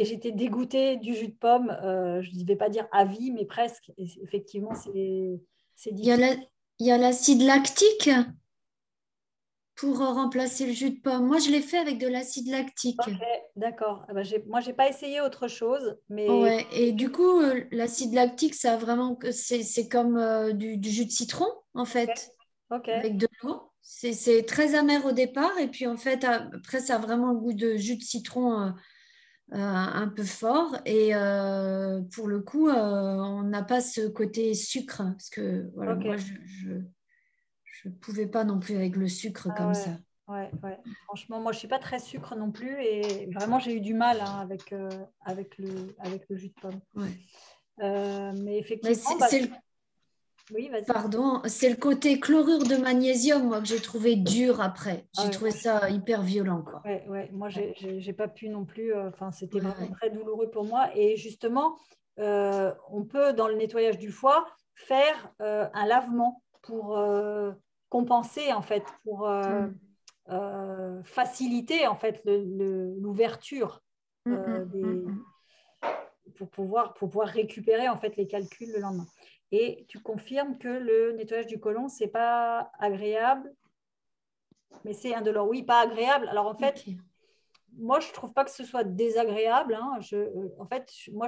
j'étais dégoûtée du jus de pomme. Je ne vais pas dire à vie, mais presque. Et effectivement, c'est difficile. Il y a l'acide lactique pour remplacer le jus de pomme. Moi, je l'ai fait avec de l'acide lactique. Ok, d'accord. Ah ben, moi, je n'ai pas essayé autre chose. Mais... Ouais. Et du coup, l'acide lactique, ça a vraiment, c'est comme du jus de citron, en fait, Ok. avec de l'eau. C'est très amer au départ. Et puis, en fait, après, ça a vraiment le goût de jus de citron un peu fort. Et pour le coup, on n'a pas ce côté sucre. Parce que voilà, Ok. moi, je ne pouvais pas non plus avec le sucre comme ça. Ouais. Franchement, moi, je ne suis pas très sucre non plus. Et vraiment, j'ai eu du mal hein, avec le jus de pomme. Ouais. Mais effectivement, oui, vas-y. Pardon, c'est le côté chlorure de magnésium, moi, que j'ai trouvé dur après. J'ai trouvé ça hyper violent, quoi. Ouais. Moi, j'ai pas pu non plus. Enfin, c'était vraiment Ouais. très douloureux pour moi. Et justement, on peut, dans le nettoyage du foie, faire un lavement pour compenser, en fait, pour faciliter, en fait, l'ouverture pour pouvoir récupérer, en fait, les calculs le lendemain. Et tu confirmes que le nettoyage du côlon, c'est pas agréable, mais c'est indolore. Oui, pas agréable. Alors, en fait, moi, je ne trouve pas que ce soit désagréable. Hein. En fait, moi,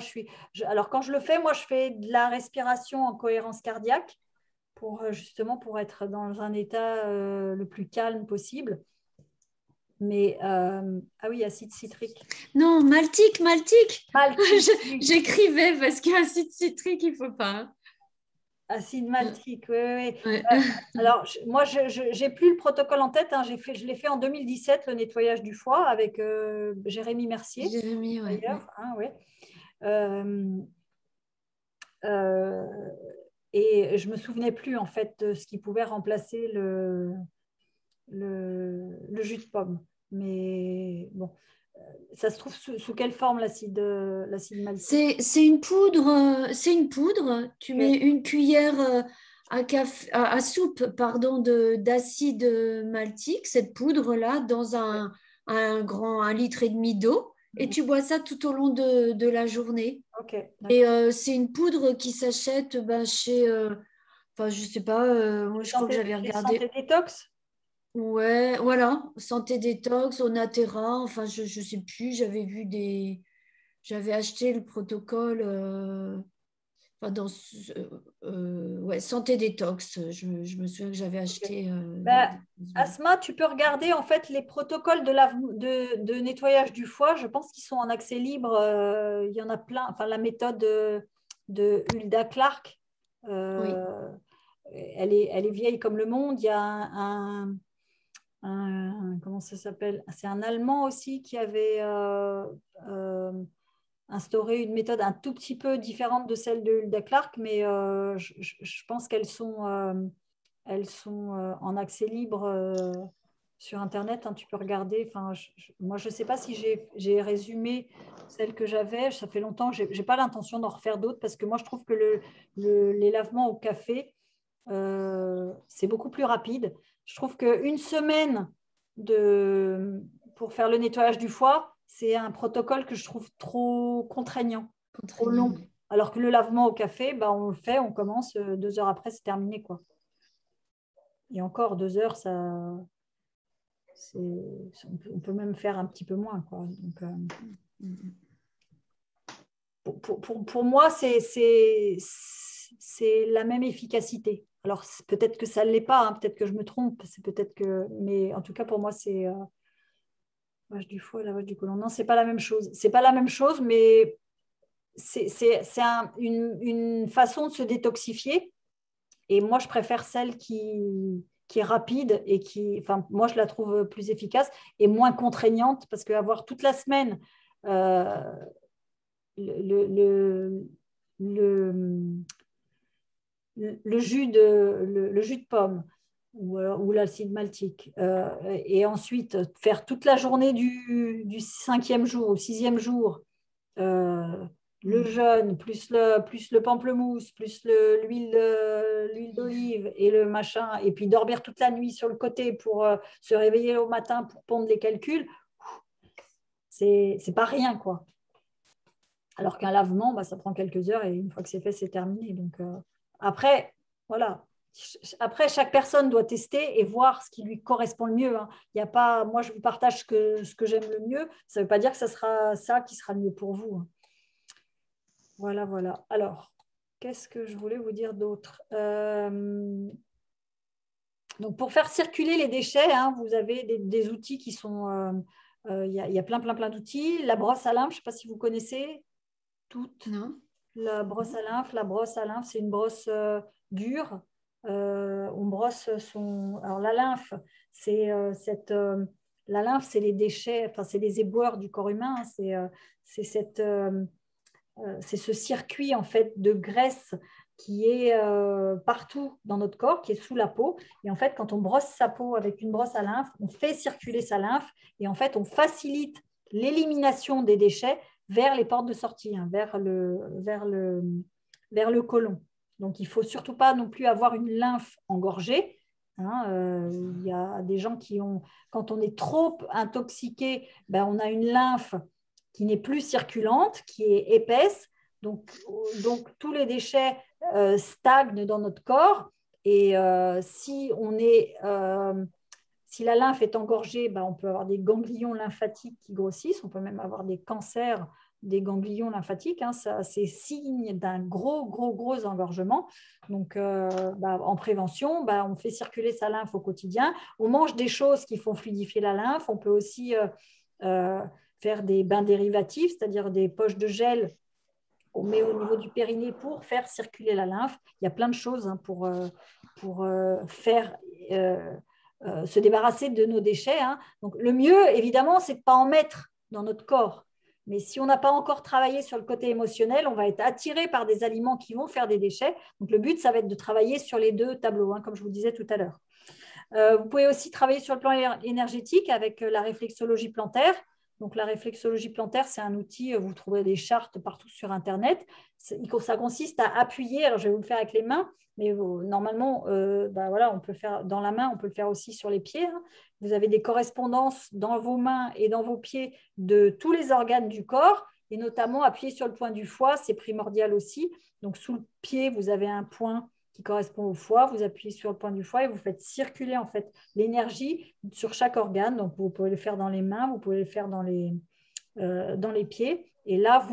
alors, quand je le fais, moi, je fais de la respiration en cohérence cardiaque justement pour être dans un état le plus calme possible. Mais, ah oui, acide citrique. Non, maltique. J'écrivais parce qu'acide citrique, il ne faut pas. Hein. Acide maltique, oui. Ouais. Alors, moi, je n'ai plus le protocole en tête. Hein. Je l'ai fait en 2017, le nettoyage du foie, avec Jérémy Mercier. Jérémy, ouais. D'ailleurs, hein, ouais. Et je ne me souvenais plus, en fait, de ce qui pouvait remplacer le jus de pomme. Mais bon, ça se trouve sous quelle forme l'acide maltique? C'est une poudre. C'est une poudre. Tu mets une cuillère à soupe d'acide maltique, cette poudre-là, dans un 1,5 litre d'eau. Et tu bois ça tout au long de la journée. Et c'est une poudre qui s'achète chez... Enfin, je sais pas, moi je crois que j'avais regardé... Santé détox? Ouais, voilà, Santé détox, Onaterra, enfin je sais plus, j'avais acheté le protocole enfin, ouais, Santé Détox. Je me souviens que j'avais acheté. Asma, tu peux regarder en fait les protocoles de nettoyage du foie. Je pense qu'ils sont en accès libre. Il y en a plein. Enfin, la méthode de Hulda Clark, Oui. elle est vieille comme le monde. Il y a comment ça s'appelle? C'est un Allemand aussi qui avait instauré une méthode un tout petit peu différente de celle de Hulda Clark, mais je pense qu'elles sont en accès libre sur Internet. Hein, tu peux regarder. Enfin, moi, je ne sais pas si j'ai résumé celle que j'avais. Ça fait longtemps. Je n'ai pas l'intention d'en refaire d'autres parce que moi, je trouve que les lavements au café, c'est beaucoup plus rapide. Je trouve qu'une semaine pour faire le nettoyage du foie, c'est un protocole que je trouve trop contraignant, trop long. Oui. Alors que le lavement au café, bah, on le fait, on commence, 2 heures après, c'est terminé, quoi. Et encore 2 heures, on peut même faire un petit peu moins, quoi. Donc, pour moi, c'est la même efficacité. Alors, peut-être que ça ne l'est pas, hein, peut-être que je me trompe, mais en tout cas, pour moi, c'est vache du foie et la vache du côlon. Non, c'est pas la même chose. C'est pas la même chose, mais c'est une façon de se détoxifier. Et moi, je préfère celle qui est rapide et enfin, moi, je la trouve plus efficace et moins contraignante parce qu'avoir toute la semaine le, le, le jus de pomme ou l'acide maltique et ensuite faire toute la journée du 5e jour au 6e jour le jeûne, plus le pamplemousse, plus l'huile d'olive et le machin, et puis dormir toute la nuit sur le côté pour se réveiller au matin pour pondre les calculs, c'est pas rien, quoi. Alors qu'un lavement, bah, ça prend quelques heures et une fois que c'est fait, c'est terminé. Donc, après, voilà. Après, chaque personne doit tester et voir ce qui lui correspond le mieux. Hein. Il y a pas, moi, je vous partage ce que j'aime le mieux. Ça ne veut pas dire que ça sera ça qui sera le mieux pour vous. Hein. Voilà, voilà. Alors, qu'est-ce que je voulais vous dire d'autre Donc, pour faire circuler les déchets, hein, vous avez des outils qui sont... Il y a plein d'outils. La brosse à lymphe, je ne sais pas si vous connaissez toutes. Non. La brosse à lymphe, c'est une brosse dure. On brosse son... Alors, la lymphe, c'est la lymphe, c'est les déchets, enfin, c'est les éboueurs du corps humain. Hein, c'est c'est ce circuit en fait de graisse qui est partout dans notre corps, qui est sous la peau. Et en fait, quand on brosse sa peau avec une brosse à lymphe, on fait circuler sa lymphe et en fait, on facilite l'élimination des déchets vers les portes de sortie, hein, vers le côlon. Donc, il ne faut surtout pas non plus avoir une lymphe engorgée. Hein, y a des gens qui ont, quand on est trop intoxiqué, ben, on a une lymphe qui n'est plus circulante, qui est épaisse. Donc tous les déchets stagnent dans notre corps. Et si la lymphe est engorgée, ben, on peut avoir des ganglions lymphatiques qui grossissent. On peut même avoir des cancers des ganglions lymphatiques. Hein, c'est signe d'un gros engorgement. Donc, en prévention, on fait circuler sa lymphe au quotidien. On mange des choses qui font fluidifier la lymphe. On peut aussi faire des bains dérivatifs, c'est-à-dire des poches de gel on met au niveau du périnée pour faire circuler la lymphe. Il y a plein de choses hein, pour faire se débarrasser de nos déchets. Hein. Donc, le mieux, évidemment, c'est de ne pas en mettre dans notre corps. Mais si on n'a pas encore travaillé sur le côté émotionnel, on va être attiré par des aliments qui vont faire des déchets. Donc, le but, ça va être de travailler sur les deux tableaux, hein, comme je vous disais tout à l'heure. Vous pouvez aussi travailler sur le plan énergétique avec la réflexologie plantaire. Donc, la réflexologie plantaire, c'est un outil, vous trouverez des chartes partout sur Internet. Ça consiste à appuyer, alors je vais vous le faire avec les mains, mais normalement, voilà, on peut le faire dans la main, on peut le faire aussi sur les pieds. Hein. Vous avez des correspondances dans vos mains et dans vos pieds de tous les organes du corps, et notamment appuyer sur le point du foie, c'est primordial aussi. Donc, sous le pied, vous avez un point qui correspond au foie, vous appuyez sur le point du foie et vous faites circuler en fait l'énergie sur chaque organe. Donc vous pouvez le faire dans les mains, vous pouvez le faire dans les pieds Et là,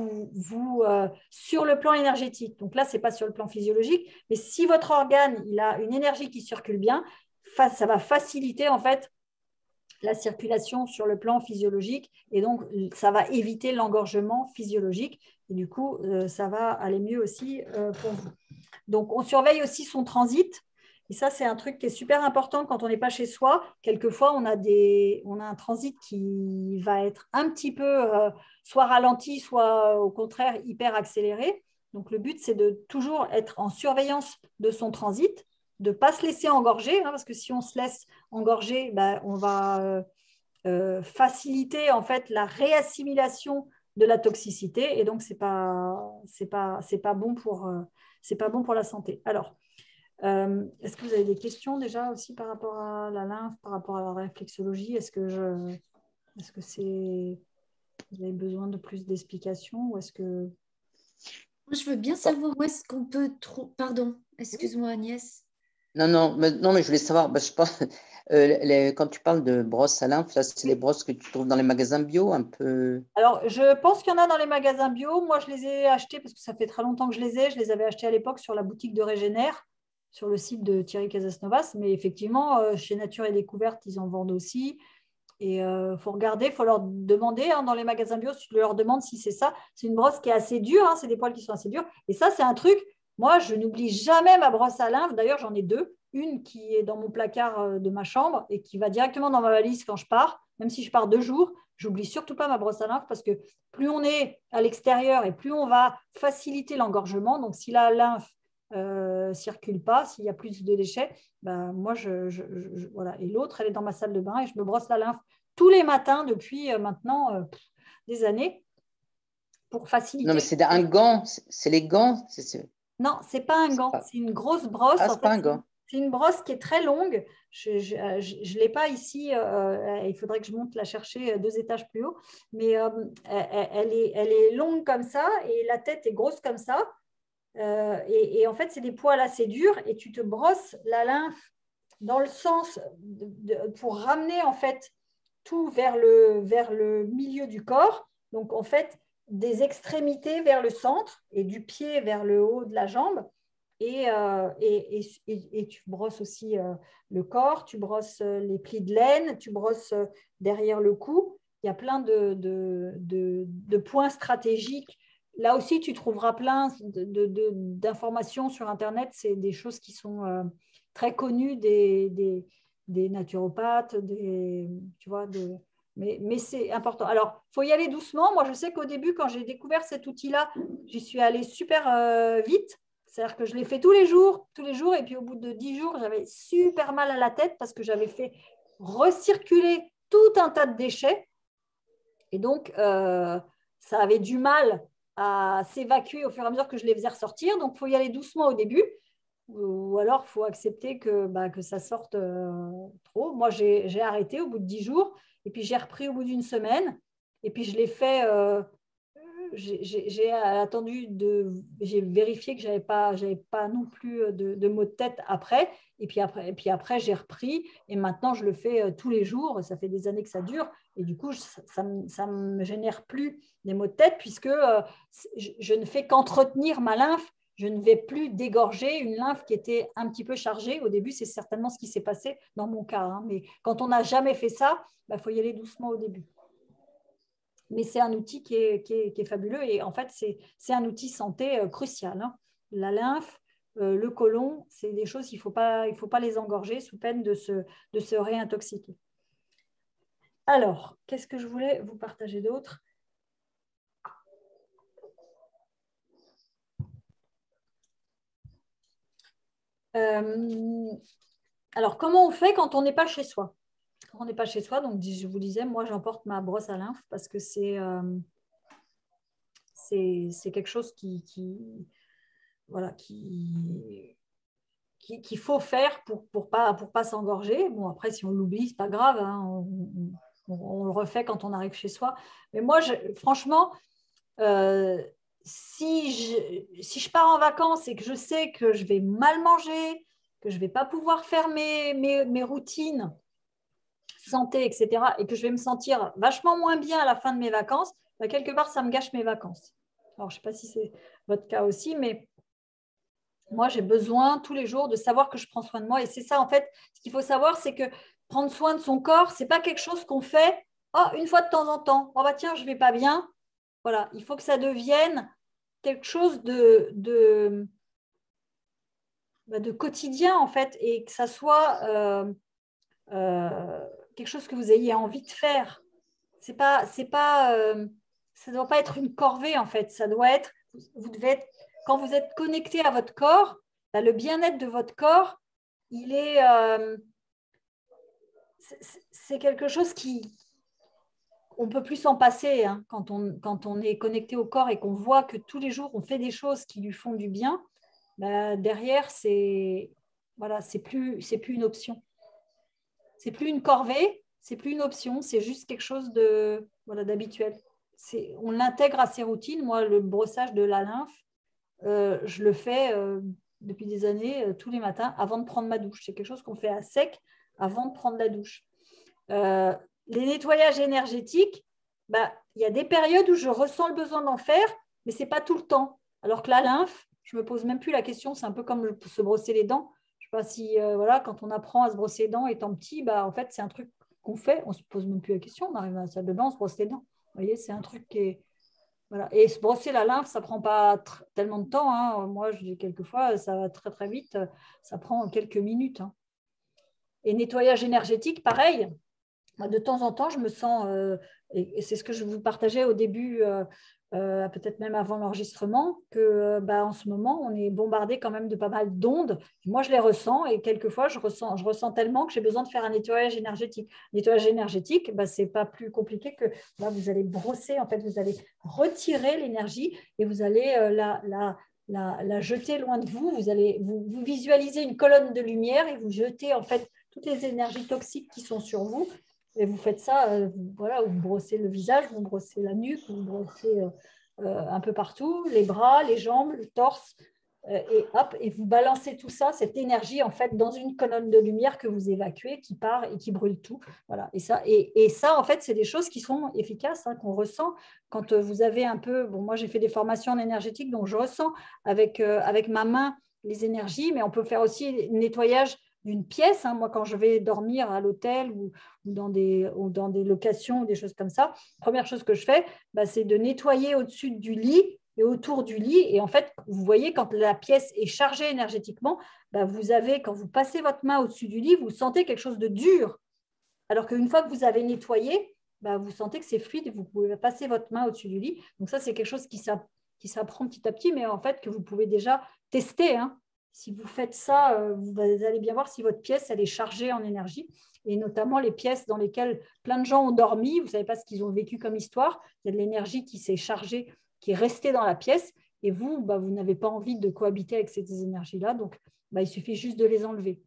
sur le plan énergétique, donc là, ce n'est pas sur le plan physiologique, mais si votre organe il a une énergie qui circule bien, ça va faciliter en fait la circulation sur le plan physiologique et donc ça va éviter l'engorgement physiologique et du coup, ça va aller mieux aussi pour vous. Donc, on surveille aussi son transit. Et ça, c'est un truc qui est super important quand on n'est pas chez soi. Quelquefois, on a un transit qui va être un petit peu soit ralenti, soit au contraire hyper accéléré. Donc, le but, c'est de toujours être en surveillance de son transit, de ne pas se laisser engorger, parce que si on se laisse engorger, on va faciliter en fait la réassimilation de la toxicité et donc c'est pas bon pour la santé. Alors, est-ce que vous avez des questions déjà aussi par rapport à la lymphe, par rapport à la réflexologie? Est-ce que vous avez besoin de plus d'explications ou est-ce que... Moi, je veux bien savoir où est-ce qu'on peut trouver... Pardon, excuse-moi Agnès. Non, mais je voulais savoir, je pense, quand tu parles de brosses à lymphe, là, c'est les brosses que tu trouves dans les magasins bio, un peu. Alors, je pense qu'il y en a dans les magasins bio. Moi, je les ai achetés parce que ça fait très longtemps que je les ai. Je les avais achetés à l'époque sur la boutique de Régénère, sur le site de Thierry Casasnovas. Mais effectivement, chez Nature et Découverte, ils en vendent aussi. Et il faut regarder, il faut leur demander dans les magasins bio, si tu leur demandes si c'est ça. C'est une brosse qui est assez dure, c'est des poils qui sont assez durs. Et ça, c'est un truc, moi, je n'oublie jamais ma brosse à lymphe. D'ailleurs, j'en ai deux. Une qui est dans mon placard de ma chambre et qui va directement dans ma valise quand je pars. Même si je pars 2 jours, j'oublie surtout pas ma brosse à lymphe parce que plus on est à l'extérieur et plus on va faciliter l'engorgement. Donc, si la lymphe circule pas, s'il y a plus de déchets, moi, voilà. Et l'autre, elle est dans ma salle de bain et je me brosse la lymphe tous les matins depuis maintenant des années pour faciliter. Non, mais c'est un gant, c'est les gants. Non, c'est pas un gant, c'est une grosse brosse. Ah, c'est pas un gant. C'est une brosse qui est très longue. Je ne l'ai pas ici. Il faudrait que je monte la chercher 2 étages plus haut. Mais elle est longue comme ça et la tête est grosse comme ça. Et en fait, c'est des poils assez durs et tu te brosses la lymphe dans le sens pour ramener en fait tout vers le milieu du corps. Donc, en fait, des extrémités vers le centre et du pied vers le haut de la jambe. Et tu brosses aussi le corps, tu brosses les plis de laine, tu brosses derrière le cou. Il y a plein de points stratégiques. Là aussi, tu trouveras plein d'informations sur Internet. C'est des choses qui sont très connues des naturopathes, tu vois, mais c'est important. Alors, il faut y aller doucement. Moi, je sais qu'au début, quand j'ai découvert cet outil-là, j'y suis allée super vite. C'est-à-dire que je l'ai fait tous les jours, et puis au bout de 10 jours, j'avais super mal à la tête parce que j'avais fait recirculer tout un tas de déchets. Et donc, ça avait du mal à s'évacuer au fur et à mesure que je les faisais ressortir. Donc, il faut y aller doucement au début. Ou alors, il faut accepter que ça sorte trop. Moi, j'ai arrêté au bout de 10 jours. Et puis, j'ai repris au bout d'une semaine. Et puis, je l'ai fait... j'ai attendu j'ai vérifié que j'avais pas non plus de maux de tête après et puis après j'ai repris et maintenant je le fais tous les jours. Ça fait des années que ça dure et du coup ça me génère plus des maux de tête puisque je ne fais qu'entretenir ma lymphe. Je ne vais plus dégorger une lymphe qui était un petit peu chargée. Au début, c'est certainement ce qui s'est passé dans mon cas, mais quand on n'a jamais fait ça, faut y aller doucement au début. Mais c'est un outil qui est fabuleux et en fait, c'est un outil santé crucial. La lymphe, le côlon, c'est des choses, il faut pas les engorger sous peine de se réintoxiquer. Alors, qu'est-ce que je voulais vous partager d'autre? Alors, comment on fait quand on n'est pas chez soi? Quand on n'est pas chez soi, donc je vous disais, moi j'emporte ma brosse à lymphe parce que c'est quelque chose qu'il faut faire pour pas s'engorger. Bon, après, si on l'oublie, c'est pas grave, on le refait quand on arrive chez soi. Mais moi, franchement, si je pars en vacances et que je sais que je vais mal manger, que je vais pas pouvoir faire mes routines santé, etc., et que je vais me sentir vachement moins bien à la fin de mes vacances, bah, quelque part, ça me gâche mes vacances. Alors, je ne sais pas si c'est votre cas aussi, mais moi, j'ai besoin tous les jours de savoir que je prends soin de moi. Et c'est ça, en fait, ce qu'il faut savoir, c'est que prendre soin de son corps, ce n'est pas quelque chose qu'on fait une fois de temps en temps. Oh, bah tiens, je ne vais pas bien. Voilà, il faut que ça devienne quelque chose de quotidien, en fait, et que ça soit quelque chose que vous ayez envie de faire. Ça ne doit pas être une corvée, en fait. Ça doit être, vous devez être, quand vous êtes connecté à votre corps, bah, le bien-être de votre corps, il est, c'est quelque chose qui, on peut plus s'en passer hein, quand on est connecté au corps et qu'on voit que tous les jours on fait des choses qui lui font du bien. Bah, derrière, c'est plus une option. C'est plus une corvée, c'est plus une option, c'est juste quelque chose d'habituel. On l'intègre à ses routines. Moi, le brossage de la lymphe, je le fais depuis des années, tous les matins, avant de prendre ma douche. C'est quelque chose qu'on fait à sec avant de prendre la douche. Les nettoyages énergétiques, bah, y a des périodes où je ressens le besoin d'en faire, mais ce n'est pas tout le temps. Alors que la lymphe, je ne me pose même plus la question, c'est un peu comme se brosser les dents. Je ne sais pas si, quand on apprend à se brosser les dents étant petit, bah, en fait, c'est un truc qu'on fait, on ne se pose même plus la question, on arrive à la salle de bain, on se brosse les dents. Vous voyez, c'est un truc qui est... Voilà. Et se brosser la lymphe, ça ne prend pas tellement de temps. Hein. Moi, je dis quelquefois, ça va très, très vite, ça prend quelques minutes. Hein. Et nettoyage énergétique, pareil. De temps en temps, je me sens, et c'est ce que je vous partageais au début, peut-être même avant l'enregistrement, que en ce moment, on est bombardé quand même de pas mal d'ondes. Moi, je les ressens et quelquefois, je ressens tellement que j'ai besoin de faire un nettoyage énergétique. Nettoyage énergétique, ce n'est pas plus compliqué que là, vous allez brosser, en fait, vous allez retirer l'énergie et vous allez la jeter loin de vous. Vous allez vous visualiser une colonne de lumière et vous jetez en fait toutes les énergies toxiques qui sont sur vous. Et vous faites ça, vous brossez le visage, vous brossez la nuque, vous brossez un peu partout, les bras, les jambes, le torse, et hop, et vous balancez tout ça, cette énergie en fait, dans une colonne de lumière que vous évacuez, qui part et qui brûle tout. Voilà. Et ça, en fait, c'est des choses qui sont efficaces, hein, qu'on ressent quand vous avez un peu. Bon, moi, j'ai fait des formations en énergétique, donc je ressens avec ma main les énergies, mais on peut faire aussi le nettoyage d'une pièce. Hein. Moi, quand je vais dormir à l'hôtel ou dans des locations ou des choses comme ça, la première chose que je fais, c'est de nettoyer au-dessus du lit et autour du lit. Et en fait, vous voyez, quand la pièce est chargée énergétiquement, vous avez, quand vous passez votre main au-dessus du lit, vous sentez quelque chose de dur. Alors qu'une fois que vous avez nettoyé, vous sentez que c'est fluide et vous pouvez passer votre main au-dessus du lit. Donc ça, c'est quelque chose qui s'apprend petit à petit, mais en fait, que vous pouvez déjà tester. Hein. Si vous faites ça, vous allez bien voir si votre pièce elle est chargée en énergie, et notamment les pièces dans lesquelles plein de gens ont dormi. Vous ne savez pas ce qu'ils ont vécu comme histoire. Il y a de l'énergie qui s'est chargée, qui est restée dans la pièce, et vous, vous n'avez pas envie de cohabiter avec ces énergies-là, donc il suffit juste de les enlever.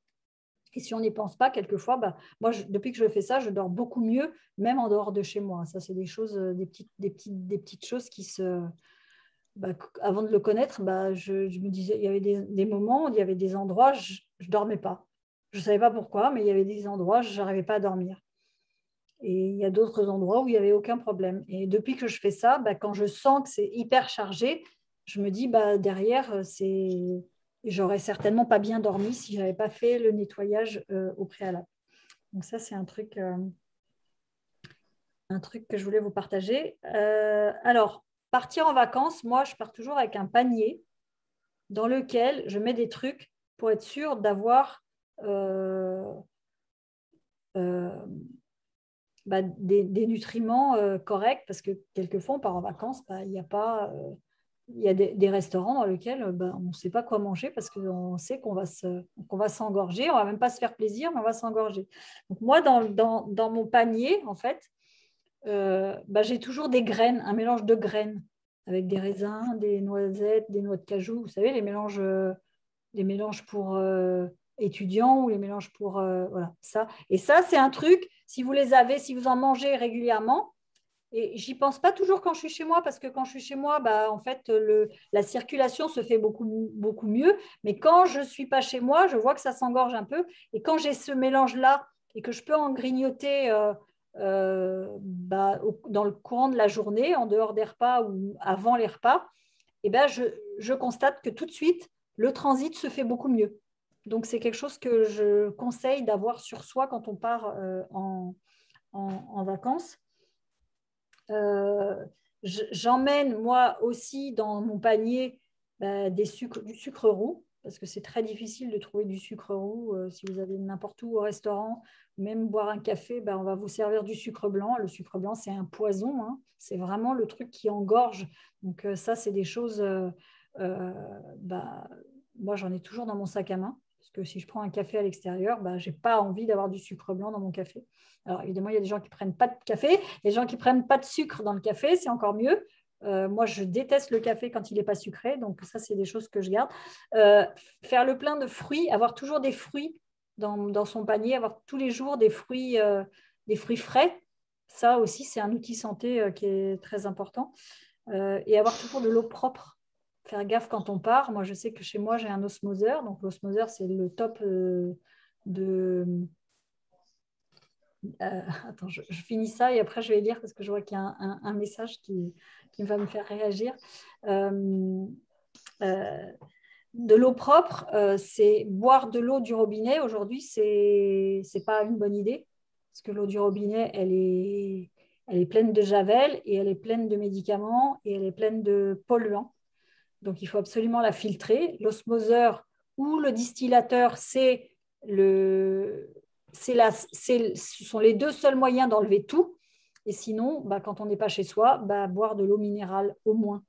Et si on n'y pense pas, quelquefois, moi, depuis que je fais ça, je dors beaucoup mieux, même en dehors de chez moi. Ça, c'est des choses, des petites choses qui se... avant de le connaître, je me disais, il y avait des moments, il y avait des endroits, je ne dormais pas. Je ne savais pas pourquoi, mais il y avait des endroits, je n'arrivais pas à dormir. Et il y a d'autres endroits où il n'y avait aucun problème. Et depuis que je fais ça, quand je sens que c'est hyper chargé, je me dis, derrière, j'aurais certainement pas bien dormi si je n'avais pas fait le nettoyage au préalable. Donc ça, c'est un truc que je voulais vous partager. Alors, partir en vacances, moi, je pars toujours avec un panier dans lequel je mets des trucs pour être sûre d'avoir des nutriments corrects, parce que quelquefois, on part en vacances, il n'y a pas... il y a des restaurants dans lesquels on ne sait pas quoi manger parce qu'on sait qu'on va s'engorger. On ne va même pas se faire plaisir, mais on va s'engorger. Donc moi, dans mon panier, en fait, j'ai toujours des graines, un mélange de graines avec des raisins, des noisettes, des noix de cajou. Vous savez, les mélanges pour étudiants ou les mélanges pour... voilà, ça. Et ça, c'est un truc, si vous les avez, si vous en mangez régulièrement, et j'y pense pas toujours quand je suis chez moi, parce que quand je suis chez moi, en fait, la circulation se fait beaucoup, beaucoup mieux. Mais quand je suis pas chez moi, je vois que ça s'engorge un peu. Et quand j'ai ce mélange-là et que je peux en grignoter dans le courant de la journée, en dehors des repas ou avant les repas, eh ben, je constate que tout de suite, le transit se fait beaucoup mieux. Donc, c'est quelque chose que je conseille d'avoir sur soi quand on part en vacances. J'emmène moi aussi dans mon panier du sucre roux, parce que c'est très difficile de trouver du sucre roux si vous allez n'importe où au restaurant, même boire un café, on va vous servir du sucre blanc. Le sucre blanc, c'est un poison, hein. C'est vraiment le truc qui engorge. Donc ça, c'est des choses, moi j'en ai toujours dans mon sac à main, parce que si je prends un café à l'extérieur, je n'ai pas envie d'avoir du sucre blanc dans mon café. Alors évidemment, il y a des gens qui ne prennent pas de café, des gens qui ne prennent pas de sucre dans le café, c'est encore mieux. Moi, je déteste le café quand il n'est pas sucré, donc ça, c'est des choses que je garde. Faire le plein de fruits, avoir toujours des fruits dans son panier, avoir tous les jours des fruits frais, ça aussi, c'est un outil santé qui est très important. Et avoir toujours de l'eau propre. Faire gaffe quand on part. Moi, je sais que chez moi, j'ai un osmoseur. Donc, l'osmoseur, c'est le top de... attends, je finis ça et après, je vais lire parce que je vois qu'il y a un message qui va me faire réagir. De l'eau propre, c'est boire de l'eau du robinet. Aujourd'hui, c'est pas une bonne idée parce que l'eau du robinet, elle est pleine de javel et elle est pleine de médicaments et elle est pleine de polluants. Donc, il faut absolument la filtrer. L'osmoseur ou le distillateur, ce sont les deux seuls moyens d'enlever tout. Et sinon, quand on n'est pas chez soi, boire de l'eau minérale au moins.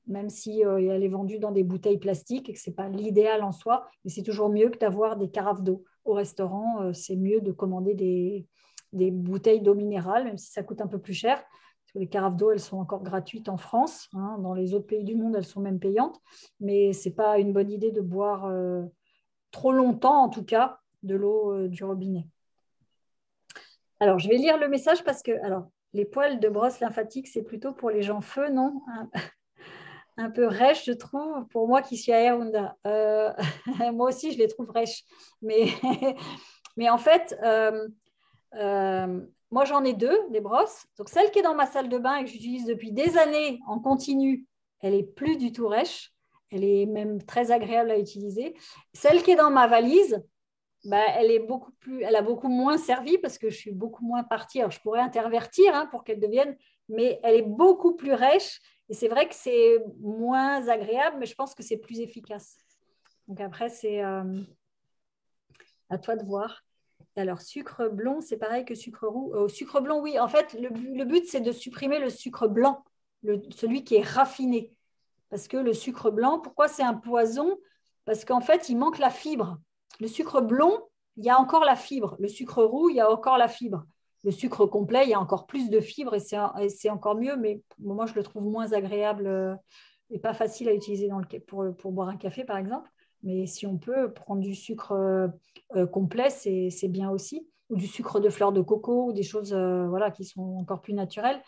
Même si elle est vendue dans des bouteilles plastiques et que ce n'est pas l'idéal en soi, mais c'est toujours mieux que d'avoir des carafes d'eau. Au restaurant, c'est mieux de commander des bouteilles d'eau minérale, même si ça coûte un peu plus cher. Parce que les carafes d'eau, elles sont encore gratuites en France. Hein. Dans les autres pays du monde, elles sont même payantes. Mais ce n'est pas une bonne idée de boire trop longtemps, en tout cas, de l'eau du robinet. Alors, je vais lire le message parce que les poils de brosse lymphatique, c'est plutôt pour les gens feu, non? Un peu rêches, je trouve, pour moi qui suis à Yaoundé. Moi aussi, je les trouve rêches. Mais, mais en fait, moi, j'en ai deux, des brosses. Donc, celle qui est dans ma salle de bain et que j'utilise depuis des années en continu, elle n'est plus du tout rêche. Elle est même très agréable à utiliser. Celle qui est dans ma valise, elle a beaucoup moins servi parce que je suis beaucoup moins partie. Alors, je pourrais intervertir pour qu'elle devienne, mais elle est beaucoup plus rêche. Et c'est vrai que c'est moins agréable, mais je pense que c'est plus efficace. Donc après, c'est à toi de voir. Et alors, sucre blond, c'est pareil que sucre roux. Sucre blond, oui. En fait, le but, c'est de supprimer le sucre blanc, celui qui est raffiné. Parce que le sucre blanc, pourquoi c'est un poison? Parce qu'en fait, il manque la fibre. Le sucre blond, il y a encore la fibre. Le sucre roux, il y a encore la fibre. Le sucre complet, il y a encore plus de fibres et c'est encore mieux, mais moi, je le trouve moins agréable et pas facile à utiliser pour boire un café, par exemple. Mais si on peut prendre du sucre complet, c'est bien aussi. Ou du sucre de fleur de coco, ou des choses qui sont encore plus naturelles.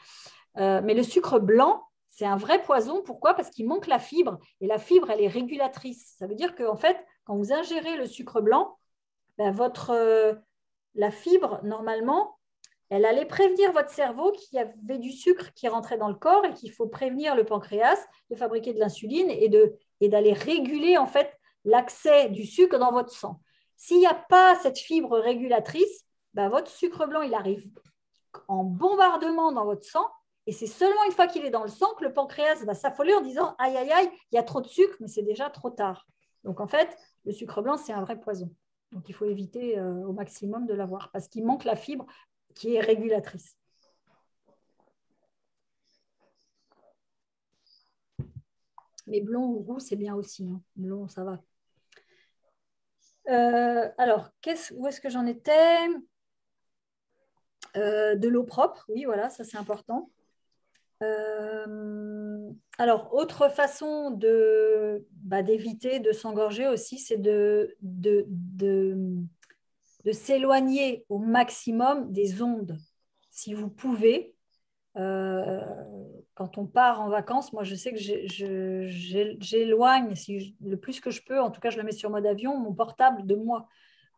Mais le sucre blanc, c'est un vrai poison. Pourquoi? Parce qu'il manque la fibre. Et la fibre, elle est régulatrice. Ça veut dire qu'en fait, quand vous ingérez le sucre blanc, la fibre, normalement, elle allait prévenir votre cerveau qu'il y avait du sucre qui rentrait dans le corps et qu'il faut prévenir le pancréas de fabriquer de l'insuline et d'aller réguler en fait l'accès du sucre dans votre sang. S'il n'y a pas cette fibre régulatrice, votre sucre blanc, il arrive en bombardement dans votre sang et c'est seulement une fois qu'il est dans le sang que le pancréas va s'affoler en disant « aïe, aïe, aïe, il y a trop de sucre, mais c'est déjà trop tard ». Donc en fait, le sucre blanc, c'est un vrai poison. Donc il faut éviter au maximum de l'avoir parce qu'il manque la fibre qui est régulatrice. Mais blond ou roux, c'est bien aussi. Hein. Blond, ça va. Alors, où est-ce que j'en étais? De l'eau propre, oui, voilà, ça c'est important. Alors, autre façon d'éviter de s'engorger aussi, c'est de s'éloigner au maximum des ondes. Si vous pouvez, quand on part en vacances, moi je sais que j'éloigne le plus que je peux, en tout cas je le mets sur mode avion, mon portable de moi.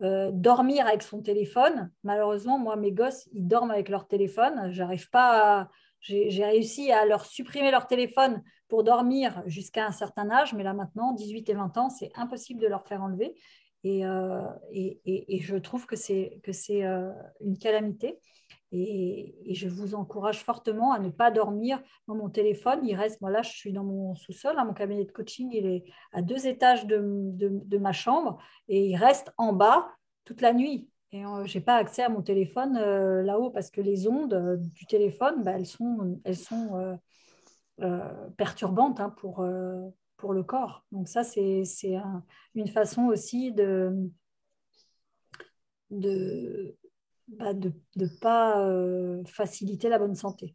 dormir avec son téléphone. Malheureusement, moi, mes gosses, ils dorment avec leur téléphone. J'arrive pas à... J'ai réussi à leur supprimer leur téléphone pour dormir jusqu'à un certain âge, mais là maintenant, 18 et 20 ans, c'est impossible de leur faire enlever. Et je trouve que c'est une calamité. Et je vous encourage fortement à ne pas dormir dans mon téléphone. Il reste, moi là, je suis dans mon sous-sol, hein, mon cabinet de coaching, il est à 2 étages de ma chambre et il reste en bas toute la nuit. Et je n'ai pas accès à mon téléphone là-haut parce que les ondes du téléphone, bah, elles sont perturbantes, hein, pour le corps. Donc ça, c'est une façon aussi de pas faciliter la bonne santé.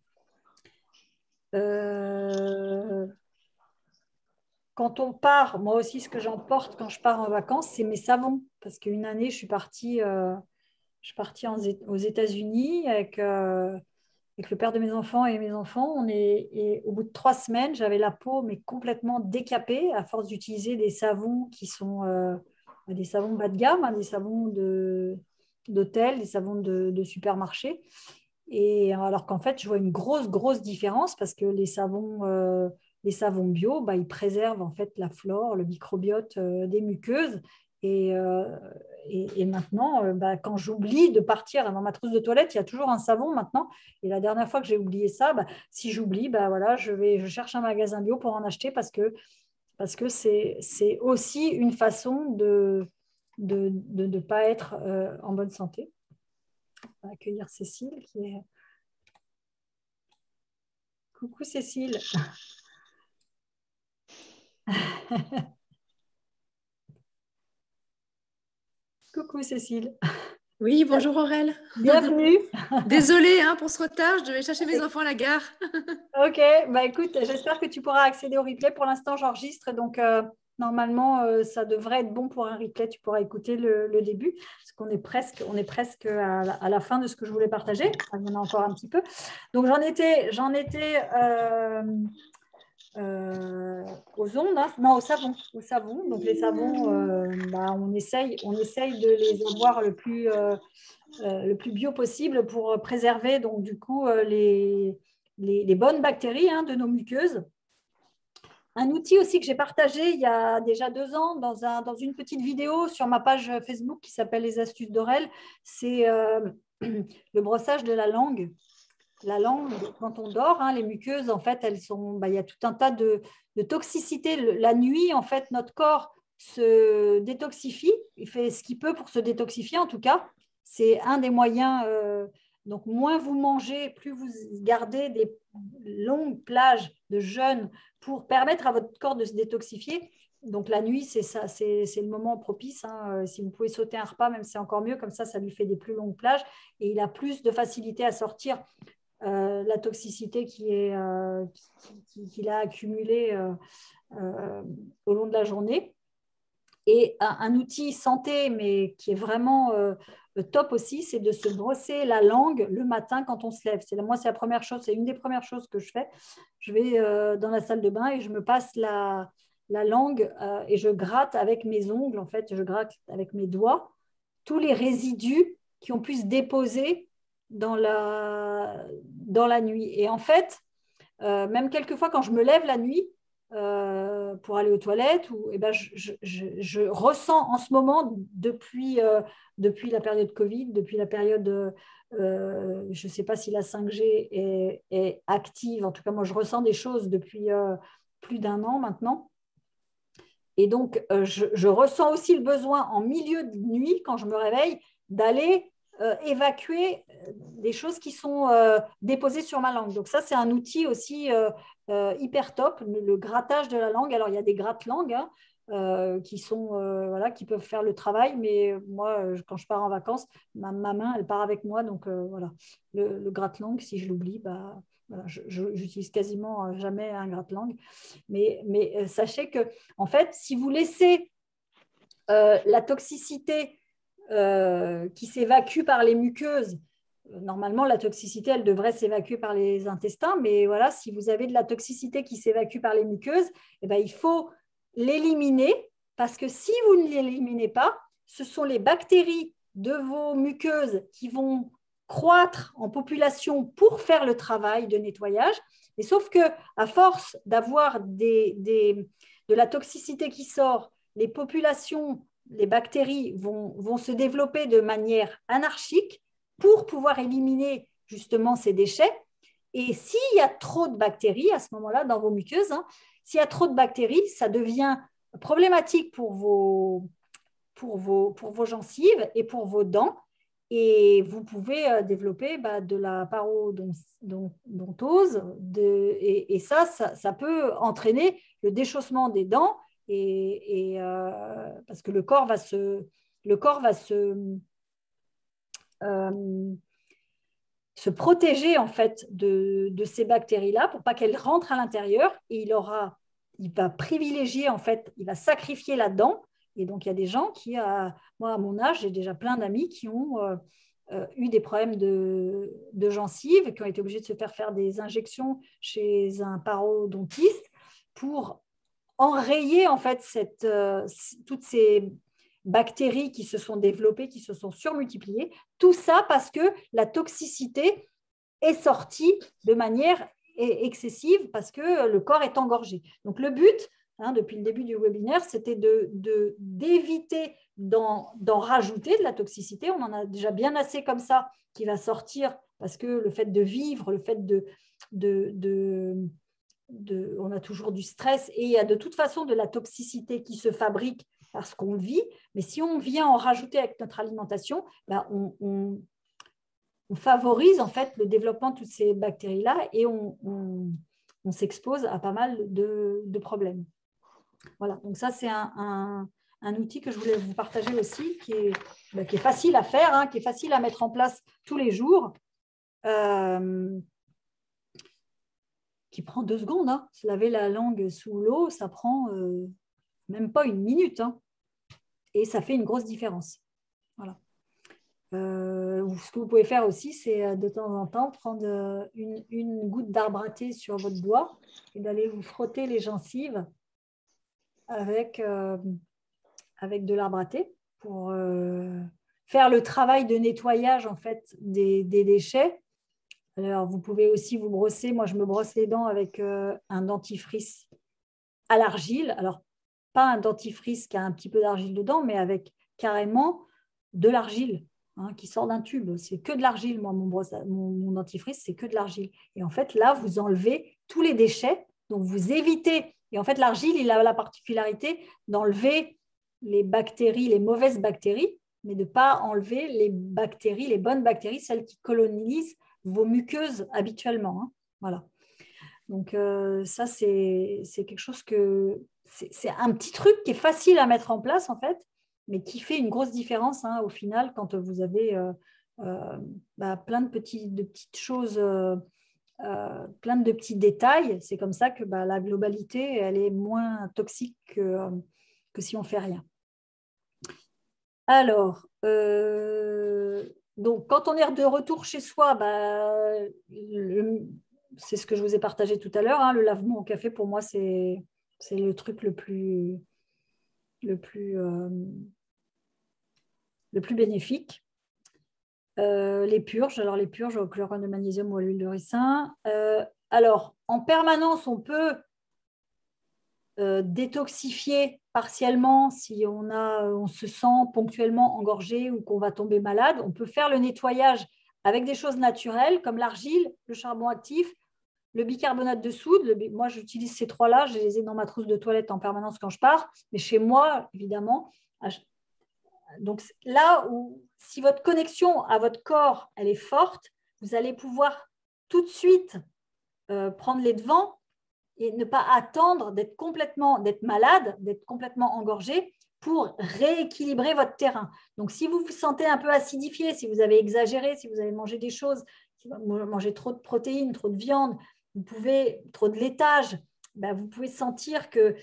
Quand on part, moi aussi, ce que j'emporte quand je pars en vacances, c'est mes savons. Parce qu'une année, je suis partie aux États-Unis avec le père de mes enfants et mes enfants. Et au bout de 3 semaines, j'avais la peau mais complètement décapée à force d'utiliser des savons qui sont des savons bas de gamme, hein, des savons d'hôtel, des savons de supermarché. Et alors qu'en fait, je vois une grosse différence parce que les savons bio, bah, ils préservent en fait la flore, le microbiote des muqueuses. Et maintenant, bah, quand j'oublie de partir dans ma trousse de toilette, il y a toujours un savon maintenant. Et la dernière fois que j'ai oublié ça, bah, si j'oublie, bah, voilà, je cherche un magasin bio pour en acheter parce que c'est aussi une façon de ne pas être en bonne santé. On va accueillir Cécile qui est... Coucou Cécile. Coucou Cécile. Oui, bonjour Aurèle. Bienvenue. Désolée hein, pour ce retard, je devais chercher mes enfants à la gare. Ok, bah écoute, j'espère que tu pourras accéder au replay. Pour l'instant, j'enregistre, donc normalement, ça devrait être bon pour un replay. Tu pourras écouter le début, parce qu'on est presque à la fin de ce que je voulais partager. Enfin, il y en a encore un petit peu. Donc j'en étais aux ondes, hein. Non, au savon. Donc les savons, bah, on essaye de les avoir le plus bio possible pour préserver donc du coup les bonnes bactéries, hein, de nos muqueuses. Un outil aussi que j'ai partagé il y a déjà 2 ans dans une petite vidéo sur ma page Facebook qui s'appelle Les Astuces d'Aurèle, c'est le brossage de la langue. La langue, quand on dort, hein, les muqueuses, en fait, bah, il y a tout un tas de toxicité. La nuit, en fait, notre corps se détoxifie. Il fait ce qu'il peut pour se détoxifier, en tout cas. C'est un des moyens. Donc, moins vous mangez, plus vous gardez des longues plages de jeûne pour permettre à votre corps de se détoxifier. Donc, la nuit, c'est ça, c'est le moment propice, hein. Si vous pouvez sauter un repas, même c'est encore mieux. Comme ça lui fait des plus longues plages et il a plus de facilité à sortir la toxicité qu'il a accumulée au long de la journée. Et un outil santé, mais qui est vraiment top aussi, c'est de se brosser la langue le matin quand on se lève. Moi, c'est la première chose, c'est une des premières choses que je fais. Je vais dans la salle de bain et je me passe la langue et je gratte avec mes ongles, en fait, je gratte avec mes doigts tous les résidus qui ont pu se déposer dans la nuit. Et en fait, même quelquefois quand je me lève la nuit pour aller aux toilettes, eh ben, je ressens en ce moment, depuis la période Covid, depuis la période, je ne sais pas si la 5G est active, en tout cas moi je ressens des choses depuis plus d'1 an maintenant. Et donc, je ressens aussi le besoin en milieu de nuit, quand je me réveille, d'aller évacuer des choses qui sont déposées sur ma langue. Donc ça, c'est un outil aussi hyper top, le grattage de la langue. Alors, il y a des gratte-langues qui peuvent faire le travail, mais moi, quand je pars en vacances, ma main, elle part avec moi. Donc voilà, le gratte-langue, si je l'oublie, bah, voilà, j'utilise quasiment jamais un gratte-langue. Mais sachez que, en fait, si vous laissez la toxicité qui s'évacue par les muqueuses, normalement, la toxicité, elle devrait s'évacuer par les intestins, mais voilà, si vous avez de la toxicité qui s'évacue par les muqueuses, eh ben, il faut l'éliminer, parce que si vous ne l'éliminez pas, ce sont les bactéries de vos muqueuses qui vont croître en population pour faire le travail de nettoyage. Et sauf que à force d'avoir de la toxicité qui sort, les populations, les bactéries vont se développer de manière anarchique pour pouvoir éliminer justement ces déchets. Et s'il y a trop de bactéries à ce moment-là dans vos muqueuses, s'il y a trop de bactéries, ça devient problématique pour vos gencives et pour vos dents. Et vous pouvez développer de la parodontose et ça peut entraîner le déchaussement des dents parce que le corps va se protéger en fait de ces bactéries-là pour pas qu'elles rentrent à l'intérieur et il va privilégier en fait, il va sacrifier la dent. Et donc il y a des gens moi à mon âge, j'ai déjà plein d'amis qui ont eu des problèmes de gencives, qui ont été obligés de se faire des injections chez un parodontiste pour enrayer en fait toutes ces bactéries qui se sont développées, qui se sont surmultipliées. Tout ça parce que la toxicité est sortie de manière excessive parce que le corps est engorgé. Donc le but, depuis le début du webinaire, c'était d'éviter d'en rajouter de la toxicité. On en a déjà bien assez comme ça qui va sortir parce que le fait de vivre, le fait on a toujours du stress et il y a de toute façon de la toxicité qui se fabrique parce qu'on vit. Mais si on vient en rajouter avec notre alimentation, on favorise en fait le développement de toutes ces bactéries-là et on s'expose à pas mal de problèmes. Voilà, donc ça c'est un outil que je voulais vous partager aussi, qui est facile à faire, qui est facile à mettre en place tous les jours, qui prend 2 secondes. Se laver la langue sous l'eau, ça prend même pas 1 minute, et ça fait une grosse différence. Voilà. Ce que vous pouvez faire aussi, c'est de temps en temps prendre une goutte d'arbre à thé sur votre doigt et d'aller vous frotter les gencives avec de l'arbre à thé pour faire le travail de nettoyage en fait, des déchets. Alors, vous pouvez aussi vous brosser. Moi, je me brosse les dents avec un dentifrice à l'argile. Alors, pas un dentifrice qui a un petit peu d'argile dedans, mais avec carrément de l'argile qui sort d'un tube. C'est que de l'argile. Moi, mon dentifrice, c'est que de l'argile. Et en fait, là, vous enlevez tous les déchets. Donc, vous évitez. Et en fait, l'argile, il a la particularité d'enlever les bactéries, les mauvaises bactéries, mais de ne pas enlever les bactéries, les bonnes bactéries, celles qui colonisent vos muqueuses habituellement. Voilà. Donc, ça, c'est quelque chose c'est un petit truc qui est facile à mettre en place, en fait, mais qui fait une grosse différence au final quand vous avez plein de petites choses, plein de petits détails. C'est comme ça que la globalité, elle est moins toxique que si on ne fait rien. Alors, donc, quand on est de retour chez soi, c'est ce que je vous ai partagé tout à l'heure. Le lavement au café, pour moi, c'est le truc le plus bénéfique. Les purges, alors les purges au chlorure de magnésium ou à l'huile de ricin. Alors, en permanence, on peut détoxifier partiellement si on se sent ponctuellement engorgé ou qu'on va tomber malade. On peut faire le nettoyage avec des choses naturelles comme l'argile, le charbon actif, le bicarbonate de soude. Moi, j'utilise ces 3-là, je les ai dans ma trousse de toilette en permanence quand je pars, mais chez moi, évidemment. Donc là où, si votre connexion à votre corps, elle est forte, vous allez pouvoir tout de suite prendre les devants et ne pas attendre d'être malade, d'être complètement engorgé pour rééquilibrer votre terrain. Donc, si vous vous sentez un peu acidifié, si vous avez exagéré, si vous avez mangé des choses, si vous mangez trop de protéines, trop de viande, trop de laitage, vous pouvez sentir que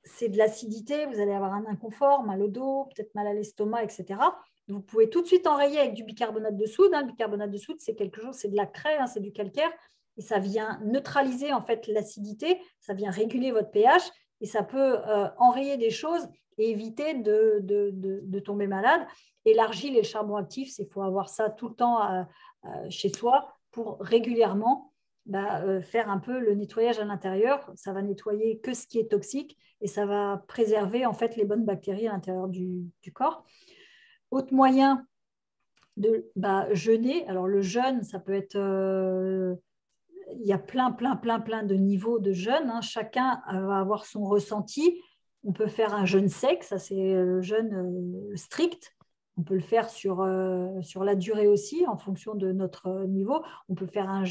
c'est de l'acidité, vous allez avoir un inconfort, mal au dos, peut-être mal à l'estomac, etc. Vous pouvez tout de suite enrayer avec du bicarbonate de soude. Le bicarbonate de soude, c'est quelque chose, c'est de la craie, c'est du calcaire. Et ça vient neutraliser en fait l'acidité, ça vient réguler votre pH et ça peut enrayer des choses et éviter de tomber malade. Et l'argile et le charbon actif, il faut avoir ça tout le temps chez soi pour régulièrement faire un peu le nettoyage à l'intérieur. Ça va nettoyer que ce qui est toxique et ça va préserver en fait les bonnes bactéries à l'intérieur du corps. Autre moyen de jeûner. Alors le jeûne, ça peut être... il y a plein de niveaux de jeûne. Hein. Chacun va avoir son ressenti. On peut faire un jeûne sec, ça c'est le jeûne strict. On peut le faire sur la durée aussi, en fonction de notre niveau. On peut faire un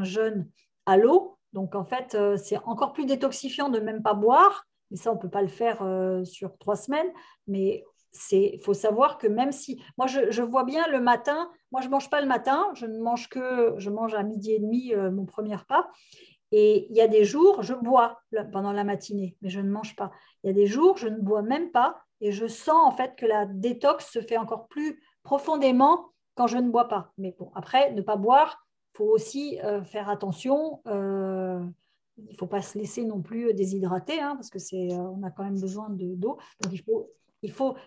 jeûne à l'eau. Donc, en fait, c'est encore plus détoxifiant de ne même pas boire. Mais ça, on ne peut pas le faire sur 3 semaines. Mais il faut savoir que même si... Moi, je vois bien le matin. Moi, je ne mange pas le matin. Je mange à 12h30 mon premier repas. Et il y a des jours, je bois pendant la matinée, mais je ne mange pas. Il y a des jours, je ne bois même pas. Et je sens en fait que la détox se fait encore plus profondément quand je ne bois pas. Mais bon, après, ne pas boire, il faut aussi faire attention. Il ne faut pas se laisser non plus déshydrater, hein, parce que on a quand même besoin d'eau. Donc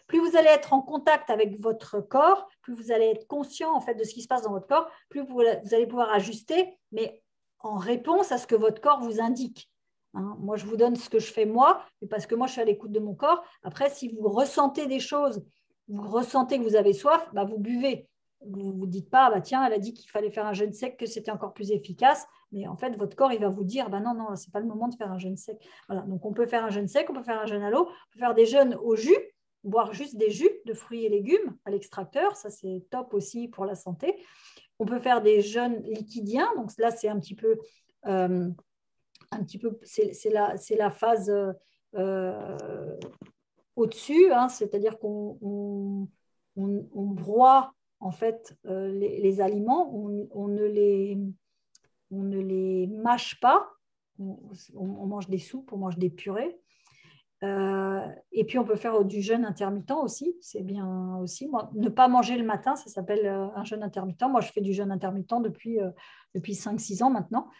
plus vous allez être en contact avec votre corps, plus vous allez être conscient en fait de ce qui se passe dans votre corps, plus vous allez pouvoir ajuster, mais en réponse à ce que votre corps vous indique. Hein, moi, je vous donne ce que je fais moi, mais parce que moi, je suis à l'écoute de mon corps. Après, si vous ressentez des choses, vous ressentez que vous avez soif, vous buvez. Vous ne vous dites pas, tiens, elle a dit qu'il fallait faire un jeûne sec, que c'était encore plus efficace. Mais en fait, votre corps, il va vous dire, non, ce n'est pas le moment de faire un jeûne sec. Voilà. Donc, on peut faire un jeûne sec, on peut faire un jeûne à l'eau, on peut faire des jeûnes au jus, boire juste des jus de fruits et légumes à l'extracteur. Ça, c'est top aussi pour la santé. On peut faire des jeûnes liquidiens. Donc, là, c'est un petit peu... c'est la phase au-dessus, hein, c'est-à-dire qu'on broie en fait les aliments, on ne les mâche pas, on mange des soupes, on mange des purées. Et puis on peut faire du jeûne intermittent aussi, c'est bien aussi. Moi, ne pas manger le matin, ça s'appelle un jeûne intermittent. Moi, je fais du jeûne intermittent depuis 5-6 ans maintenant.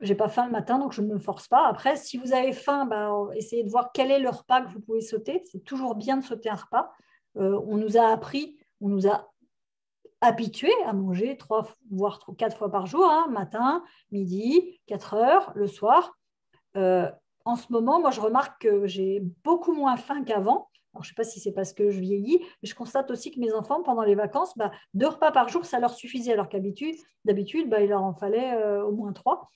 Je n'ai pas faim le matin, donc je ne me force pas. Après, si vous avez faim, essayez de voir quel est le repas que vous pouvez sauter. C'est toujours bien de sauter un repas. On nous a habitués à manger 3 voire 4 fois par jour, hein, matin, midi, 4 heures, le soir. En ce moment, moi, je remarque que j'ai beaucoup moins faim qu'avant. Alors, je ne sais pas si c'est parce que je vieillis, mais je constate aussi que mes enfants, pendant les vacances, 2 repas par jour, ça leur suffisait. Alors d'habitude, il leur en fallait au moins 3.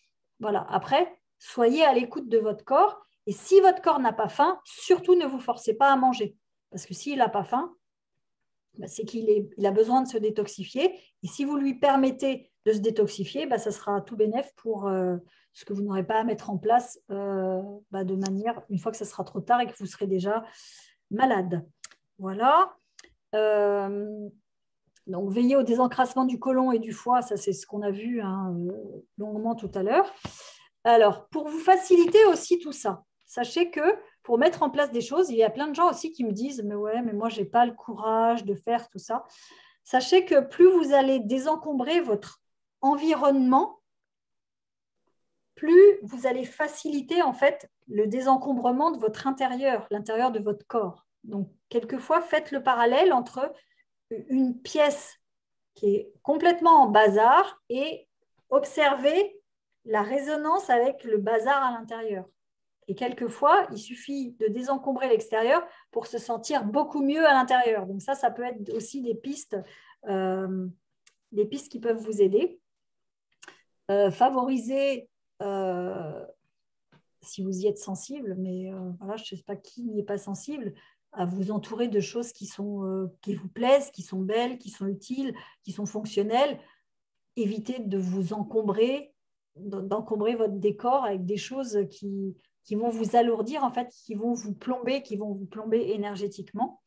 Voilà. Après, soyez à l'écoute de votre corps. Et si votre corps n'a pas faim, surtout ne vous forcez pas à manger. Parce que s'il n'a pas faim, c'est qu'il a besoin de se détoxifier. Et si vous lui permettez de se détoxifier, ça sera tout bénef pour ce que vous n'aurez pas à mettre en place de manière, une fois que ça sera trop tard et que vous serez déjà malade. Voilà. Donc, veillez au désencrassement du côlon et du foie, ça c'est ce qu'on a vu longuement tout à l'heure. Alors, pour vous faciliter aussi tout ça, sachez que pour mettre en place des choses, il y a plein de gens aussi qui me disent « mais moi, je n'ai pas le courage de faire tout ça ». Sachez que plus vous allez désencombrer votre environnement, plus vous allez faciliter en fait le désencombrement de votre intérieur, l'intérieur de votre corps. Donc, quelquefois, faites le parallèle entre une pièce qui est complètement en bazar et observez la résonance avec le bazar à l'intérieur. Et quelquefois, il suffit de désencombrer l'extérieur pour se sentir beaucoup mieux à l'intérieur. Donc ça peut être aussi des pistes qui peuvent vous aider. Favoriser, si vous y êtes sensible, mais voilà, je ne sais pas qui n'y est pas sensible, à vous entourer de choses qui vous plaisent, qui sont belles, qui sont utiles, qui sont fonctionnelles. Évitez de vous d'encombrer votre décor avec des choses qui vont vous alourdir, en fait, qui vont vous plomber énergétiquement.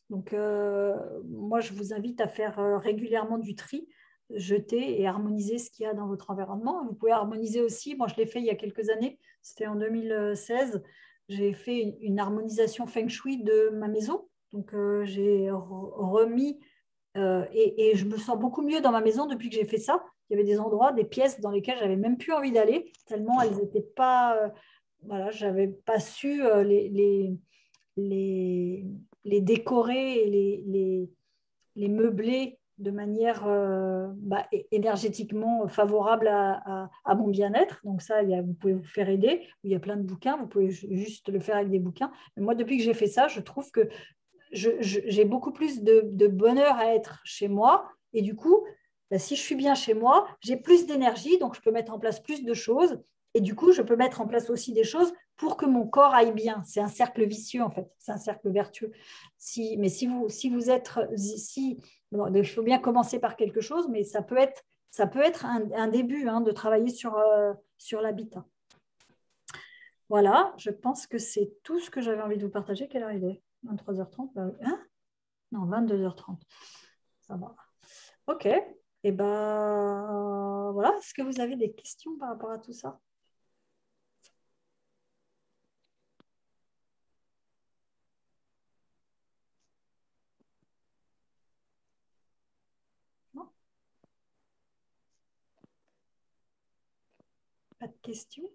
Donc, moi, je vous invite à faire régulièrement du tri, jeter et harmoniser ce qu'il y a dans votre environnement. Vous pouvez harmoniser aussi, moi, je l'ai fait il y a quelques années, c'était en 2016, j'ai fait une harmonisation feng shui de ma maison. Donc, j'ai remis et je me sens beaucoup mieux dans ma maison depuis que j'ai fait ça. Il y avait des endroits, des pièces dans lesquelles je n'avais même plus envie d'aller, tellement elles n'étaient pas voilà, j'avais pas su les, les décorer et les meubler de manière énergétiquement favorable à mon bien-être. Donc ça, vous pouvez vous faire aider. Il y a plein de bouquins, vous pouvez juste le faire avec des bouquins. Mais moi, depuis que j'ai fait ça, je trouve que j'ai beaucoup plus de bonheur à être chez moi. Et du coup, si je suis bien chez moi, j'ai plus d'énergie, donc je peux mettre en place plus de choses. Et du coup, je peux mettre en place aussi des choses pour que mon corps aille bien. C'est un cercle vicieux, en fait. C'est un cercle vertueux. Mais si vous êtes... bon, il faut bien commencer par quelque chose, mais ça peut être un début de travailler sur l'habitat. Voilà, je pense que c'est tout ce que j'avais envie de vous partager. Quelle heure il est? 23h30, hein? Non, 22h30. Ça va. Ok. Et ben voilà. Est-ce que vous avez des questions par rapport à tout ça? Non? Pas de questions?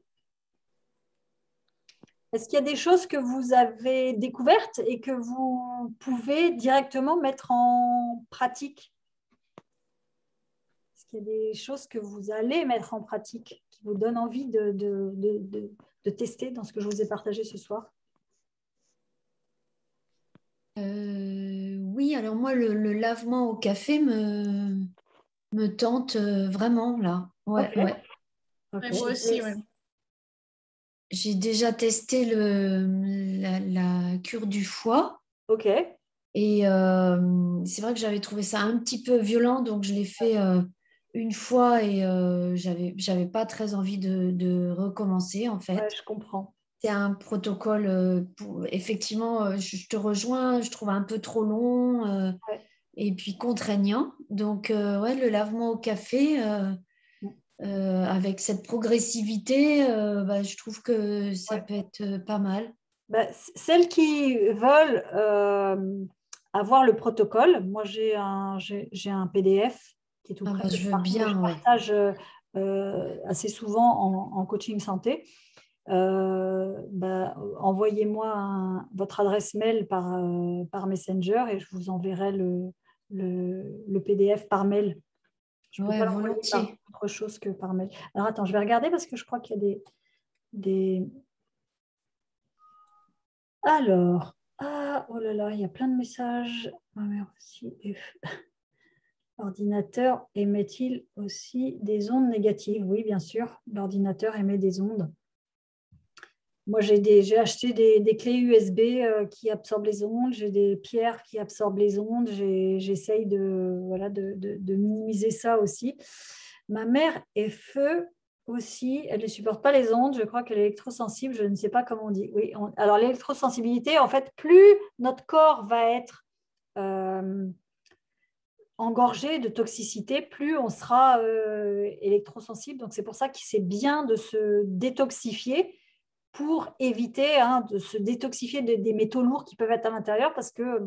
Est-ce qu'il y a des choses que vous avez découvertes et que vous pouvez directement mettre en pratique? Est-ce qu'il y a des choses que vous allez mettre en pratique qui vous donnent envie de tester dans ce que je vous ai partagé ce soir? Oui, alors moi, le lavement au café me tente vraiment là. Ouais, Ok. ouais. Ok. Moi aussi, ouais. J'ai déjà testé la cure du foie Ok. et c'est vrai que j'avais trouvé ça un petit peu violent, donc je l'ai fait une fois et j'avais pas très envie de recommencer en Ouais, fait. je comprends. C'est un protocole, effectivement, je te rejoins, je trouve un peu trop long Ouais. et puis contraignant. Donc, ouais, le lavement au café, avec cette progressivité, je trouve que ça Ouais. peut être pas mal. Celles qui veulent avoir le protocole, moi j'ai un PDF qui est tout Ah prêt, bah, que je veux je bien, ouais. partage assez souvent en coaching santé. Envoyez-moi votre adresse mail par Messenger et je vous enverrai le PDF par mail. Je ne peux Ouais, pas l'envoyer par volontiers. autre chose que par mail. Alors attends, je vais regarder parce que je crois qu'il y a des... Alors, oh là là, il y a plein de messages. Ma mère aussi. L'ordinateur émet-il aussi des ondes négatives? Oui, bien sûr, l'ordinateur émet des ondes. Moi, j'ai acheté des clés USB qui absorbent les ondes, j'ai des pierres qui absorbent les ondes, j'essaye de minimiser ça aussi. Ma mère est feu aussi, elle ne supporte pas les ondes, je crois qu'elle est électrosensible, je ne sais pas comment on dit. Oui, alors l'électrosensibilité, en fait, plus notre corps va être engorgé de toxicité, plus on sera électrosensible. Donc c'est pour ça que c'est bien de se détoxifier pour éviter de se détoxifier des métaux lourds qui peuvent être à l'intérieur parce que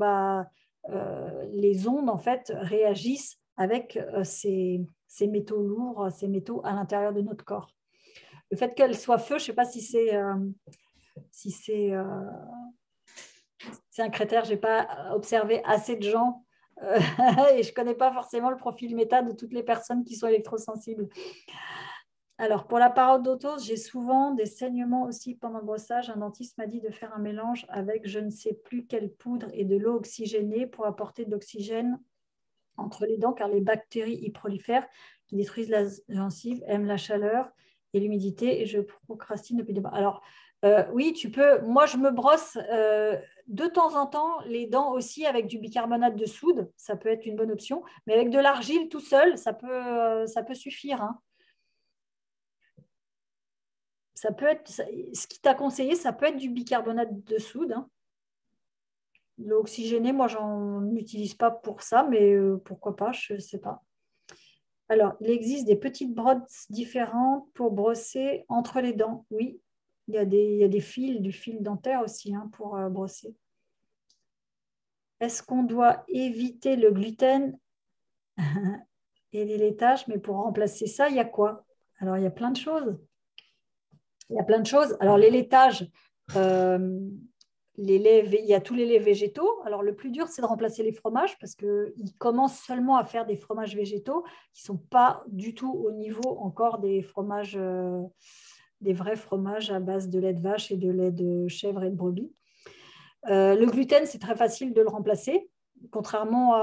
les ondes en fait réagissent avec ces métaux lourds, ces métaux à l'intérieur de notre corps. Le fait qu'elle soit feu, je ne sais pas si c'est un critère, je n'ai pas observé assez de gens et je ne connais pas forcément le profil méta de toutes les personnes qui sont électrosensibles. Alors, pour la parodontose, j'ai souvent des saignements aussi pendant le brossage. Un dentiste m'a dit de faire un mélange avec je ne sais plus quelle poudre et de l'eau oxygénée pour apporter de l'oxygène entre les dents, car les bactéries y prolifèrent, qui détruisent la gencive, aiment la chaleur et l'humidité, et je procrastine depuis demain. Alors, oui, tu peux. Moi, je me brosse de temps en temps les dents aussi avec du bicarbonate de soude. Ça peut être une bonne option. Mais avec de l'argile tout seul, ça peut suffire. Hein. Ça peut être, ce qui t'a conseillé, ça peut être du bicarbonate de soude. Hein. L'oxygéné, moi, j'en utilise pas pour ça, mais pourquoi pas, je ne sais pas. Alors, il existe des petites brosses différentes pour brosser entre les dents. Oui, il y a des fils, du fil dentaire aussi pour brosser. Est-ce qu'on doit éviter le gluten et les laitages? Mais pour remplacer ça, il y a quoi? Alors, il y a plein de choses. Il y a plein de choses. Alors, les laitages, il y a tous les laits végétaux. Alors, le plus dur, c'est de remplacer les fromages parce qu'ils commencent seulement à faire des fromages végétaux qui ne sont pas du tout au niveau encore des fromages, des vrais fromages à base de lait de vache et de lait de chèvre et de brebis. Le gluten, c'est très facile de le remplacer, contrairement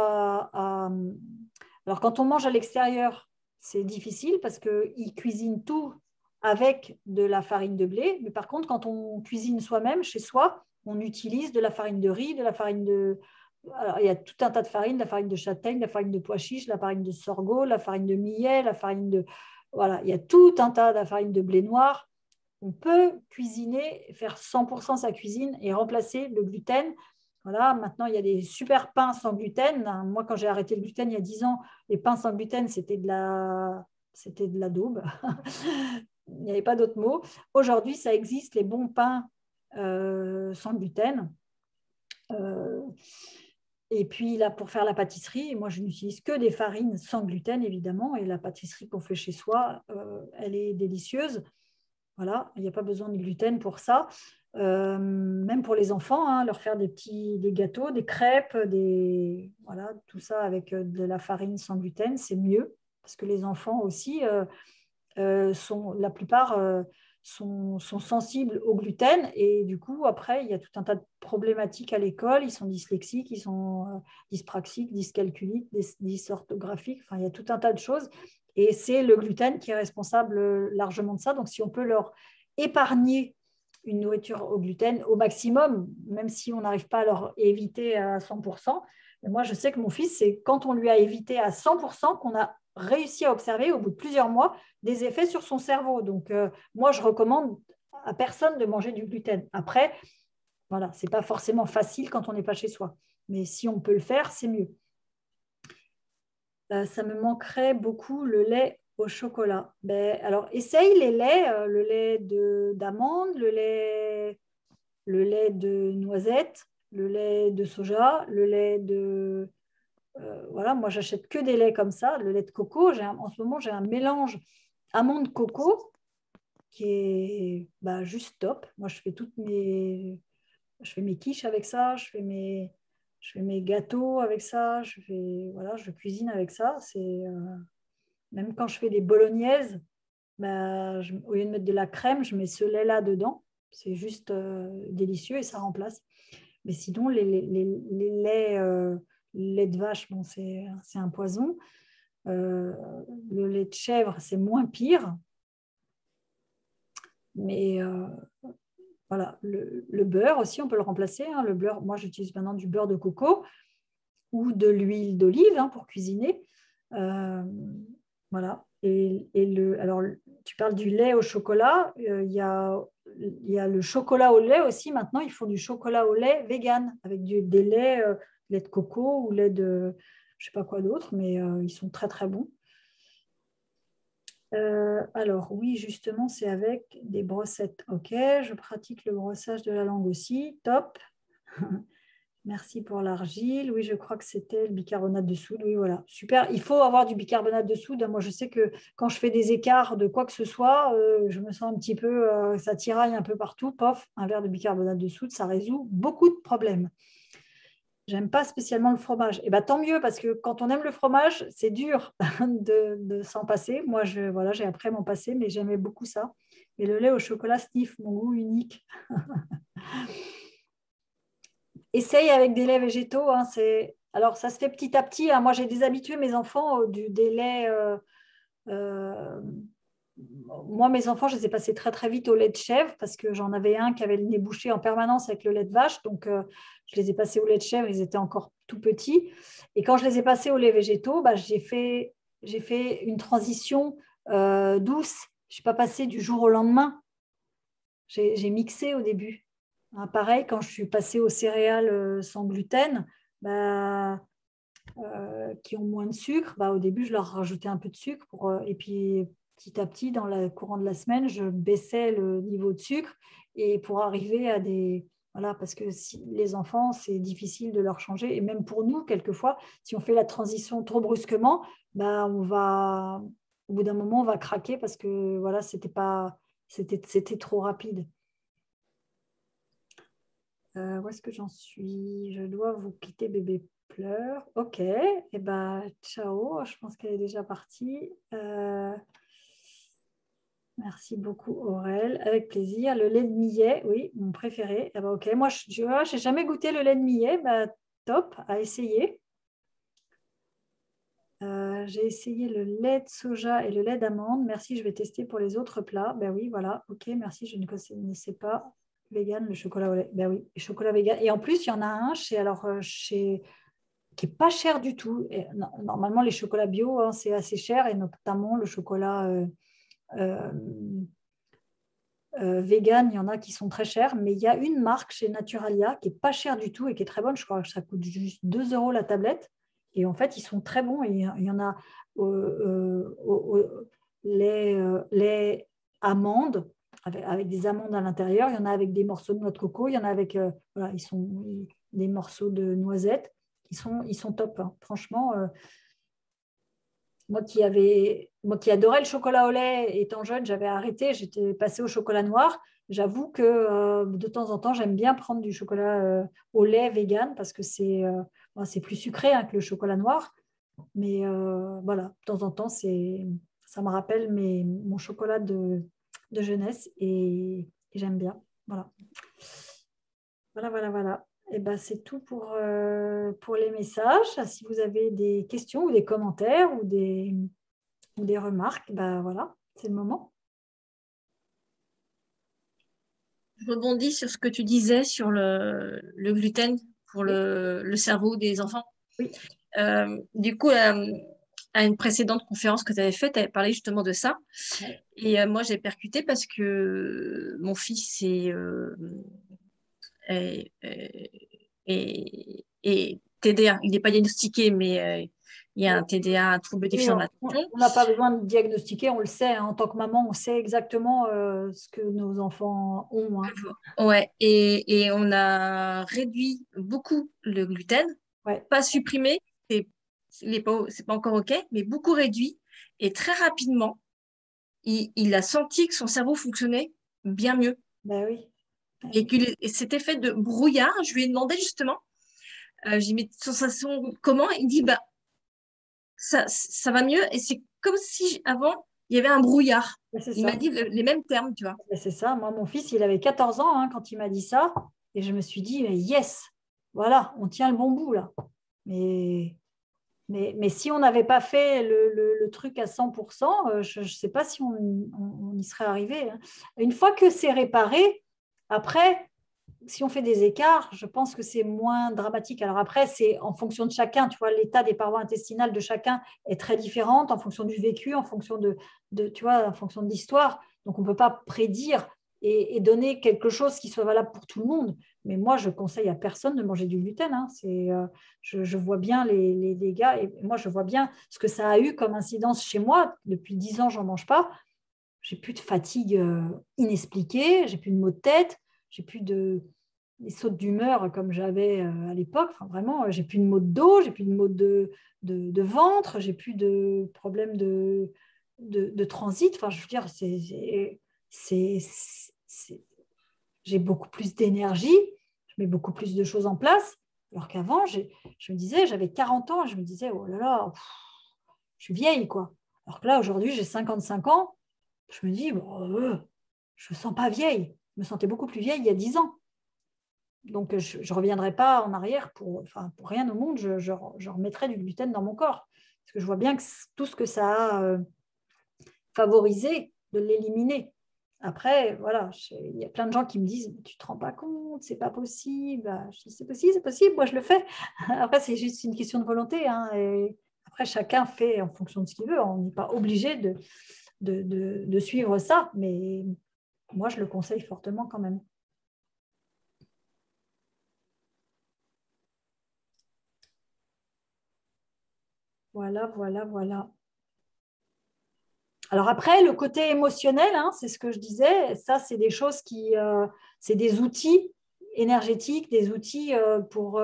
Alors, quand on mange à l'extérieur, c'est difficile parce qu'ils cuisinent tout avec de la farine de blé. Mais par contre, quand on cuisine soi-même, chez soi, on utilise de la farine de riz, de la farine de... Alors, il y a tout un tas de farines, la farine de châtaigne, la farine de pois chiche, la farine de sorgho, la farine de millet, la farine de... Voilà, il y a tout un tas de farine de blé noir. On peut cuisiner, faire 100% sa cuisine et remplacer le gluten. Voilà, maintenant, il y a des super pains sans gluten. Moi, quand j'ai arrêté le gluten il y a 10 ans, les pains sans gluten, c'était de la daube. Il n'y avait pas d'autre mot. Aujourd'hui, ça existe, les bons pains sans gluten. Et puis là, pour faire la pâtisserie, moi, je n'utilise que des farines sans gluten, évidemment. Et la pâtisserie qu'on fait chez soi, elle est délicieuse. Voilà, il n'y a pas besoin de gluten pour ça. Même pour les enfants, hein, leur faire des gâteaux, des crêpes, voilà, tout ça avec de la farine sans gluten, c'est mieux. Parce que les enfants aussi, la plupart sont sensibles au gluten et du coup, après, il y a tout un tas de problématiques à l'école. Ils sont dyslexiques, ils sont dyspraxiques, dyscalculiques, dysorthographiques. Enfin, il y a tout un tas de choses. Et c'est le gluten qui est responsable largement de ça. Donc, si on peut leur épargner une nourriture au gluten au maximum, même si on n'arrive pas à leur éviter à 100%, mais moi, je sais que mon fils, c'est quand on lui a évité à 100% qu'on a réussi à observer au bout de plusieurs mois des effets sur son cerveau. Donc, moi, je recommande à personne de manger du gluten. Après, voilà, ce n'est pas forcément facile quand on n'est pas chez soi. Mais si on peut le faire, c'est mieux. Ça me manquerait beaucoup le lait au chocolat. Alors, essaye les laits, le lait d'amande, le lait de noisette, le lait de soja, le lait de... voilà, moi, j'achète que des laits comme ça, le lait de coco. En ce moment, j'ai un mélange amande-coco qui est juste top. Moi, je fais mes quiches avec ça, je fais mes gâteaux avec ça, je cuisine avec ça. Même quand je fais des bolognaises, au lieu de mettre de la crème, je mets ce lait-là dedans. C'est juste délicieux et ça remplace. Mais sinon, les laits, lait de vache, bon, c'est un poison. Le lait de chèvre, c'est moins pire. Mais voilà, le beurre aussi, on peut le remplacer. Hein. Le beurre, moi, j'utilise maintenant du beurre de coco ou de l'huile d'olive pour cuisiner. Voilà. Alors, tu parles du lait au chocolat. Il y a le chocolat au lait aussi. Maintenant, ils font du chocolat au lait vegan avec des laits, lait de coco ou lait de je ne sais pas quoi d'autre, mais ils sont très, très bons. Alors, oui, justement, c'est avec des brossettes. OK, je pratique le brossage de la langue aussi. Top. Merci pour l'argile. Oui, je crois que c'était le bicarbonate de soude. Oui, voilà. Super. Il faut avoir du bicarbonate de soude. Moi, je sais que quand je fais des écarts de quoi que ce soit, je me sens un petit peu, ça tiraille un peu partout. Pof, un verre de bicarbonate de soude, ça résout beaucoup de problèmes. J'aime pas spécialement le fromage. Et tant mieux, parce que quand on aime le fromage, c'est dur de s'en passer. Moi, j'ai appris à m'en passer, mais j'aimais beaucoup ça. Et le lait au chocolat sniff, mon goût unique. Essaye avec des laits végétaux. Alors, ça se fait petit à petit. Moi, j'ai déshabitué mes enfants des laits. Moi, mes enfants, je les ai passés très, très vite au lait de chèvre parce que j'en avais un qui avait le nez bouché en permanence avec le lait de vache. Donc, je les ai passés au lait de chèvre. Ils étaient encore tout petits. Et quand je les ai passés au lait végétaux, j'ai fait une transition douce. Je ne suis pas passée du jour au lendemain. J'ai mixé au début. Pareil, quand je suis passée aux céréales sans gluten, qui ont moins de sucre, au début, je leur rajoutais un peu de sucre. Et puis, petit à petit, dans le courant de la semaine, je baissais le niveau de sucre et pour arriver à des... Voilà, parce que les enfants, c'est difficile de leur changer. Et même pour nous, quelquefois, si on fait la transition trop brusquement, au bout d'un moment, on va craquer parce que voilà, c'était pas C'était trop rapide. Où est-ce que j'en suis? Je dois vous quitter, bébé pleure. Ok, et ben ciao. Je pense qu'elle est déjà partie. Merci beaucoup, Aurel. Avec plaisir. Le lait de millet, oui, mon préféré. Eh ben, ok, moi, je n'ai jamais goûté le lait de millet. Bah, top, à essayer. J'ai essayé le lait de soja et le lait d'amande. Merci, je vais tester pour les autres plats. Ben oui, voilà. Ok, merci, je ne connaissais pas. Vegan, le chocolat au lait. Ben oui, le chocolat vegan. Et en plus, il y en a un qui n'est pas cher du tout. Et, normalement, les chocolats bio, hein, c'est assez cher, et notamment le chocolat euh, vegan, il y en a qui sont très chers, mais il y a une marque chez Naturalia qui n'est pas chère du tout et qui est très bonne. Je crois que ça coûte juste 2 € la tablette. Et en fait, ils sont très bons. Et il y en a les amandes, avec des amandes à l'intérieur. Il y en a avec des morceaux de noix de coco. Il y en a avec voilà, des morceaux de noisettes. Ils sont top, hein. Franchement, moi qui adorais le chocolat au lait étant jeune, j'avais arrêté, j'étais passée au chocolat noir. J'avoue que de temps en temps, j'aime bien prendre du chocolat au lait vegan parce que c'est plus sucré, hein, que le chocolat noir. Mais voilà, de temps en temps, ça me rappelle mon chocolat de jeunesse, et j'aime bien. Voilà. Voilà. Et ben, c'est tout pour les messages. Si vous avez des questions ou des commentaires ou des remarques, ben voilà, c'est le moment. Je rebondis sur ce que tu disais sur le gluten pour le cerveau des enfants. Oui. Du coup, à une précédente conférence que tu avais faite, tu avais parlé justement de ça. Ouais. Et moi, j'ai percuté parce que mon fils est TDA. Il n'est pas diagnostiqué, mais il y a un TDA, un trouble déficient de l'attention. On n'a pas besoin de diagnostiquer, on le sait, hein. En tant que maman, on sait exactement ce que nos enfants ont, hein. Ouais, et on a réduit beaucoup le gluten, Ouais. pas supprimé, c'est pas encore OK, mais beaucoup réduit. Et très rapidement, il a senti que son cerveau fonctionnait bien mieux. Ben oui. Et cet effet de brouillard, je lui ai demandé justement, j'ai mis sensation comment, il dit, bah, ça va mieux. Et c'est comme si avant, il y avait un brouillard. Il m'a dit les mêmes termes, tu vois. C'est ça. Moi, mon fils, il avait 14 ans, hein, quand il m'a dit ça. Et je me suis dit, yes, voilà, on tient le bon bout là. Mais si on n'avait pas fait le truc à 100%, je ne sais pas si on y serait arrivé, hein. Une fois que c'est réparé, après, si on fait des écarts, je pense que c'est moins dramatique. Alors après, c'est en fonction de chacun. Tu vois, l'état des parois intestinales de chacun est très différent en fonction du vécu, en fonction tu vois, en fonction de l'histoire. Donc, on ne peut pas prédire et donner quelque chose qui soit valable pour tout le monde. Mais moi, je conseille à personne de manger du gluten, hein. Je vois bien les dégâts, et moi, je vois bien ce que ça a eu comme incidence chez moi. Depuis 10 ans, je n'en mange pas. J'ai plus de fatigue inexpliquée, j'ai plus de maux de tête, j'ai plus des sautes d'humeur comme j'avais à l'époque. Enfin, vraiment, j'ai plus de maux de dos, j'ai plus de maux de ventre, j'ai plus de problèmes de transit. Enfin, je veux dire, j'ai beaucoup plus d'énergie, je mets beaucoup plus de choses en place. Alors qu'avant, je me disais, j'avais 40 ans, je me disais, oh là là, je suis vieille, quoi. Alors que là, aujourd'hui, j'ai 55 ans, je me dis, je ne me sens pas vieille. Je me sentais beaucoup plus vieille il y a 10 ans. Donc, je ne reviendrai pas en arrière pour rien au monde, je remettrai du gluten dans mon corps. Parce que je vois bien que tout ce que ça a favorisé, de l'éliminer. Après, voilà, il y a plein de gens qui me disent, tu ne te rends pas compte, c'est pas possible. Je dis, c'est possible, moi je le fais. Après, c'est juste une question de volonté, hein, et après, chacun fait en fonction de ce qu'il veut. On n'est pas obligé de suivre ça, mais moi, je le conseille fortement quand même. Voilà. Alors après, le côté émotionnel, hein, c'est ce que je disais, ça, c'est des choses c'est des outils énergétiques, des outils pour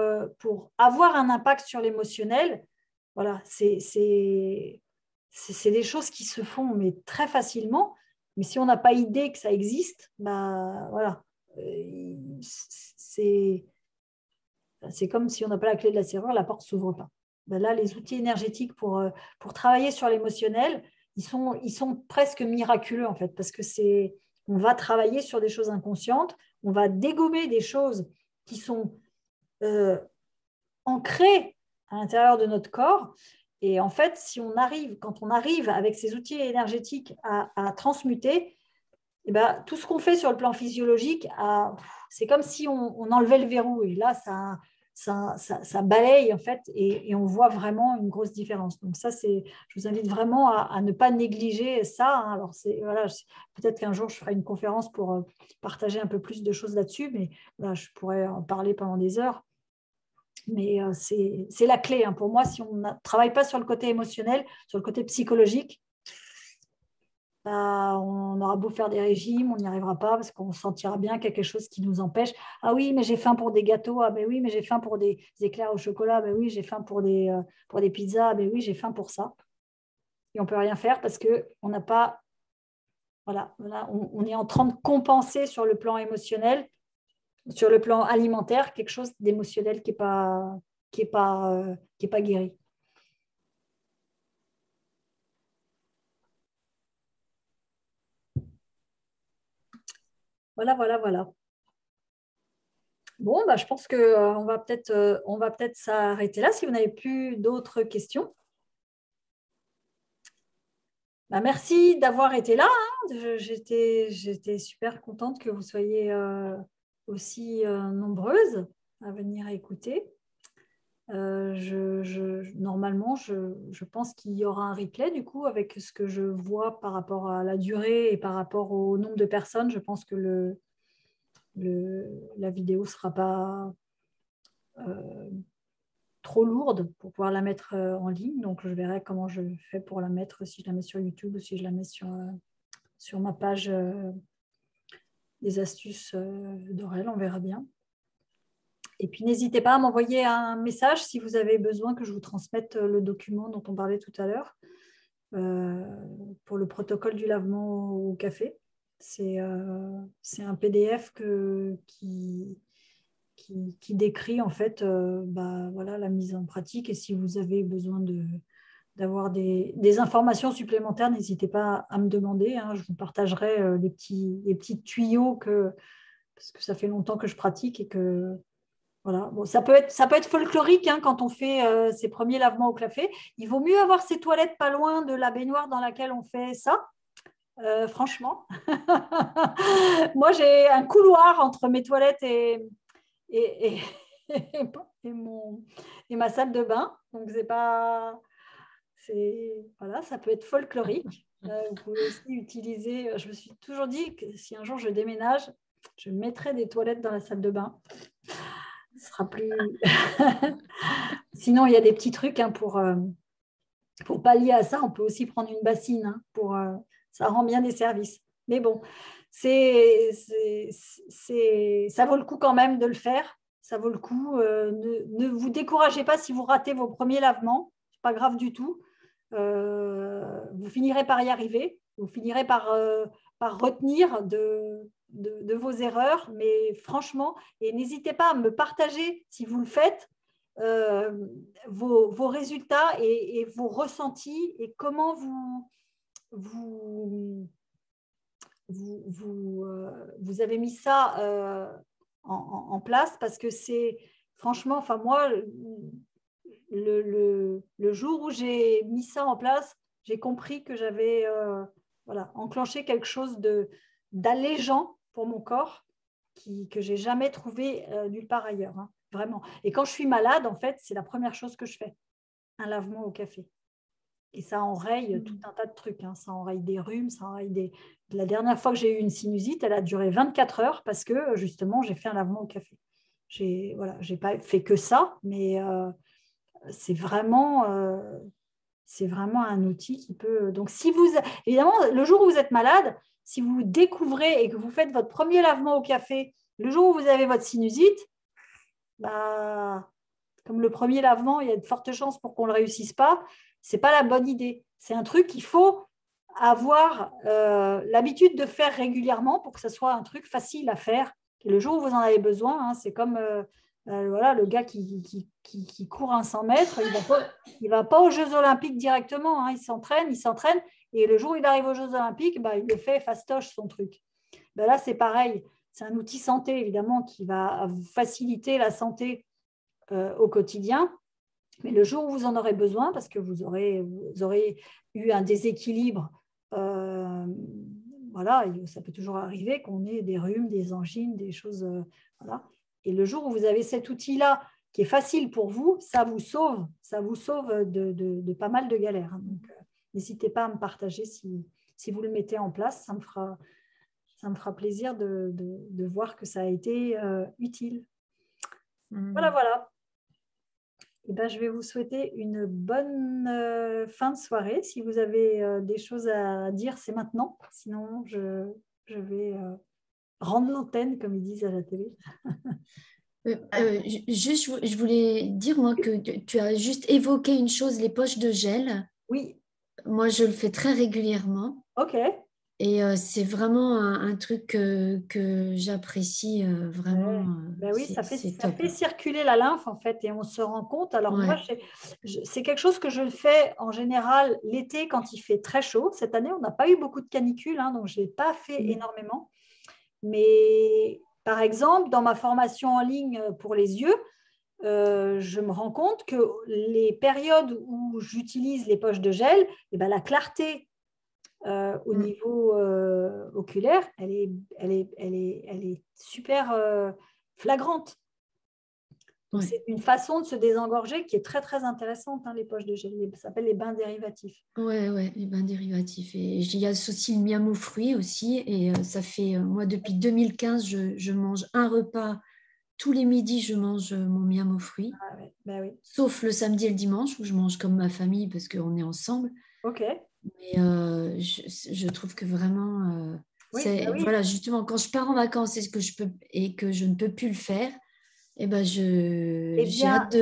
avoir un impact sur l'émotionnel. Voilà, c'est des choses qui se font mais très facilement. Mais si on n'a pas idée que ça existe, bah, voilà. C'est comme si on n'a pas la clé de la serrure, la porte ne s'ouvre pas. Ben là, les outils énergétiques pour travailler sur l'émotionnel, ils sont presque miraculeux en fait, parce que on va travailler sur des choses inconscientes, on va dégommer des choses qui sont ancrées à l'intérieur de notre corps. Et en fait, quand on arrive avec ces outils énergétiques à transmuter, eh ben, tout ce qu'on fait sur le plan physiologique, c'est comme si on enlevait le verrou. Et là, ça balaye, en fait, et on voit vraiment une grosse différence. Donc ça, je vous invite vraiment à ne pas négliger ça. Hein. Alors, voilà, peut-être qu'un jour, je ferai une conférence pour partager un peu plus de choses là-dessus, mais là, je pourrais en parler pendant des heures. Mais c'est la clé. Hein. Pour moi, si on ne travaille pas sur le côté émotionnel, sur le côté psychologique, on aura beau faire des régimes, on n'y arrivera pas parce qu'on sentira bien quelque chose qui nous empêche. Ah oui, mais j'ai faim pour des gâteaux. Ah ben oui, mais j'ai faim pour des éclairs au chocolat. Ben oui, j'ai faim pour des pizzas. Ben oui, j'ai faim pour ça. Et on ne peut rien faire parce qu'on n'a pas... Voilà, on est en train de compenser sur le plan émotionnel, sur le plan alimentaire, quelque chose d'émotionnel qui n'est pas guéri. Voilà. Bon, je pense qu'on va peut-être s'arrêter là si vous n'avez plus d'autres questions. Merci d'avoir été là. Hein. J'étais super contente que vous soyez aussi nombreuses à venir écouter. Normalement, je pense qu'il y aura un replay du coup avec ce que je vois par rapport à la durée et par rapport au nombre de personnes. Je pense que la vidéo ne sera pas trop lourde pour pouvoir la mettre en ligne. Donc, je verrai comment je fais pour la mettre, si je la mets sur YouTube ou si je la mets sur ma page des astuces d'Aurel. On verra bien. Et puis, n'hésitez pas à m'envoyer un message si vous avez besoin que je vous transmette le document dont on parlait tout à l'heure pour le protocole du lavement au café. C'est un PDF qui décrit en fait voilà, la mise en pratique. Et si vous avez besoin d'avoir des informations supplémentaires, n'hésitez pas à me demander. Hein. Je vous partagerai les petits tuyaux parce que ça fait longtemps que je pratique et que voilà. Bon, ça peut être folklorique hein, quand on fait ses premiers lavements au café. Il vaut mieux avoir ses toilettes pas loin de la baignoire dans laquelle on fait ça. Franchement. Moi, j'ai un couloir entre mes toilettes et ma salle de bain. Donc, voilà, ça peut être folklorique. Vous pouvez aussi utiliser, je me suis toujours dit que si un jour je déménage, je mettrai des toilettes dans la salle de bain. Ce sera plus... Sinon, il y a des petits trucs hein, pour pallier à ça. On peut aussi prendre une bassine hein, ça rend bien des services. Mais bon, ça vaut le coup quand même de le faire. Ça vaut le coup. Ne vous découragez pas si vous ratez vos premiers lavements. Ce n'est pas grave du tout. Vous finirez par y arriver. Vous finirez par retenir de vos erreurs. Mais franchement, et n'hésitez pas à me partager si vous le faites, vos résultats et vos ressentis et comment vous avez mis ça en place parce que c'est franchement, enfin moi, le jour où j'ai mis ça en place, j'ai compris que j'avais voilà, enclenché quelque chose d'allégeant pour mon corps que j'ai jamais trouvé nulle part ailleurs, hein, vraiment. Et quand je suis malade, en fait, c'est la première chose que je fais, un lavement au café. Et ça enraye tout un tas de trucs. Hein. Ça enraye des rhumes, ça enraye La dernière fois que j'ai eu une sinusite, elle a duré 24 heures parce que justement, j'ai fait un lavement au café. J'ai pas fait que ça, mais c'est vraiment un outil qui peut... Donc, évidemment, le jour où vous êtes malade, si vous découvrez et que vous faites votre premier lavement au café, le jour où vous avez votre sinusite, comme le premier lavement, il y a de fortes chances pour qu'on ne le réussisse pas. Ce n'est pas la bonne idée. C'est un truc qu'il faut avoir l'habitude de faire régulièrement pour que ce soit un truc facile à faire. Et le jour où vous en avez besoin, hein, c'est comme voilà, le gars qui court un 100 mètres, il va pas aux Jeux Olympiques directement, hein, il s'entraîne, et le jour où il arrive aux Jeux Olympiques, bah, il le fait fastoche son truc. Ben là, c'est pareil, c'est un outil santé, évidemment, qui va vous faciliter la santé au quotidien. Mais le jour où vous en aurez besoin, parce que vous aurez eu un déséquilibre, voilà, ça peut toujours arriver qu'on ait des rhumes, des angines, des choses, voilà. Et le jour où vous avez cet outil-là qui est facile pour vous, ça vous sauve de pas mal de galères. Donc, n'hésitez pas à me partager si vous le mettez en place, ça me fera plaisir de voir que ça a été utile. Voilà, voilà. Eh ben, je vais vous souhaiter une bonne fin de soirée. Si vous avez des choses à dire, c'est maintenant. Sinon, je vais rendre l'antenne, comme ils disent à la télé. Je voulais dire, moi, que tu as juste évoqué une chose, les poches de gel. Oui. Moi, je le fais très régulièrement. OK. Et c'est vraiment un truc que j'apprécie vraiment. Ben oui, ça fait circuler la lymphe, en fait, et on se rend compte. Alors moi, c'est quelque chose que je fais en général l'été quand il fait très chaud. Cette année, on n'a pas eu beaucoup de canicules, hein, donc je ne l'ai pas fait énormément. Mais par exemple, dans ma formation en ligne pour les yeux, je me rends compte que les périodes où j'utilise les poches de gel, eh ben, la clarté au niveau oculaire, elle est super flagrante. Donc, c'est une façon de se désengorger qui est très, très intéressante, hein, les poches de gel. Ça s'appelle les bains dérivatifs. Oui, les bains dérivatifs. Et j'y associe le miam aux fruits aussi. Et ça fait, moi, depuis 2015, je mange un repas. Tous les midis, je mange mon miam aux fruits. Ah ouais, ben oui. Sauf le samedi et le dimanche où je mange comme ma famille parce qu'on est ensemble. OK. Mais je trouve que vraiment, oui. Voilà, justement, quand je pars en vacances et que je ne peux plus le faire, j'ai hâte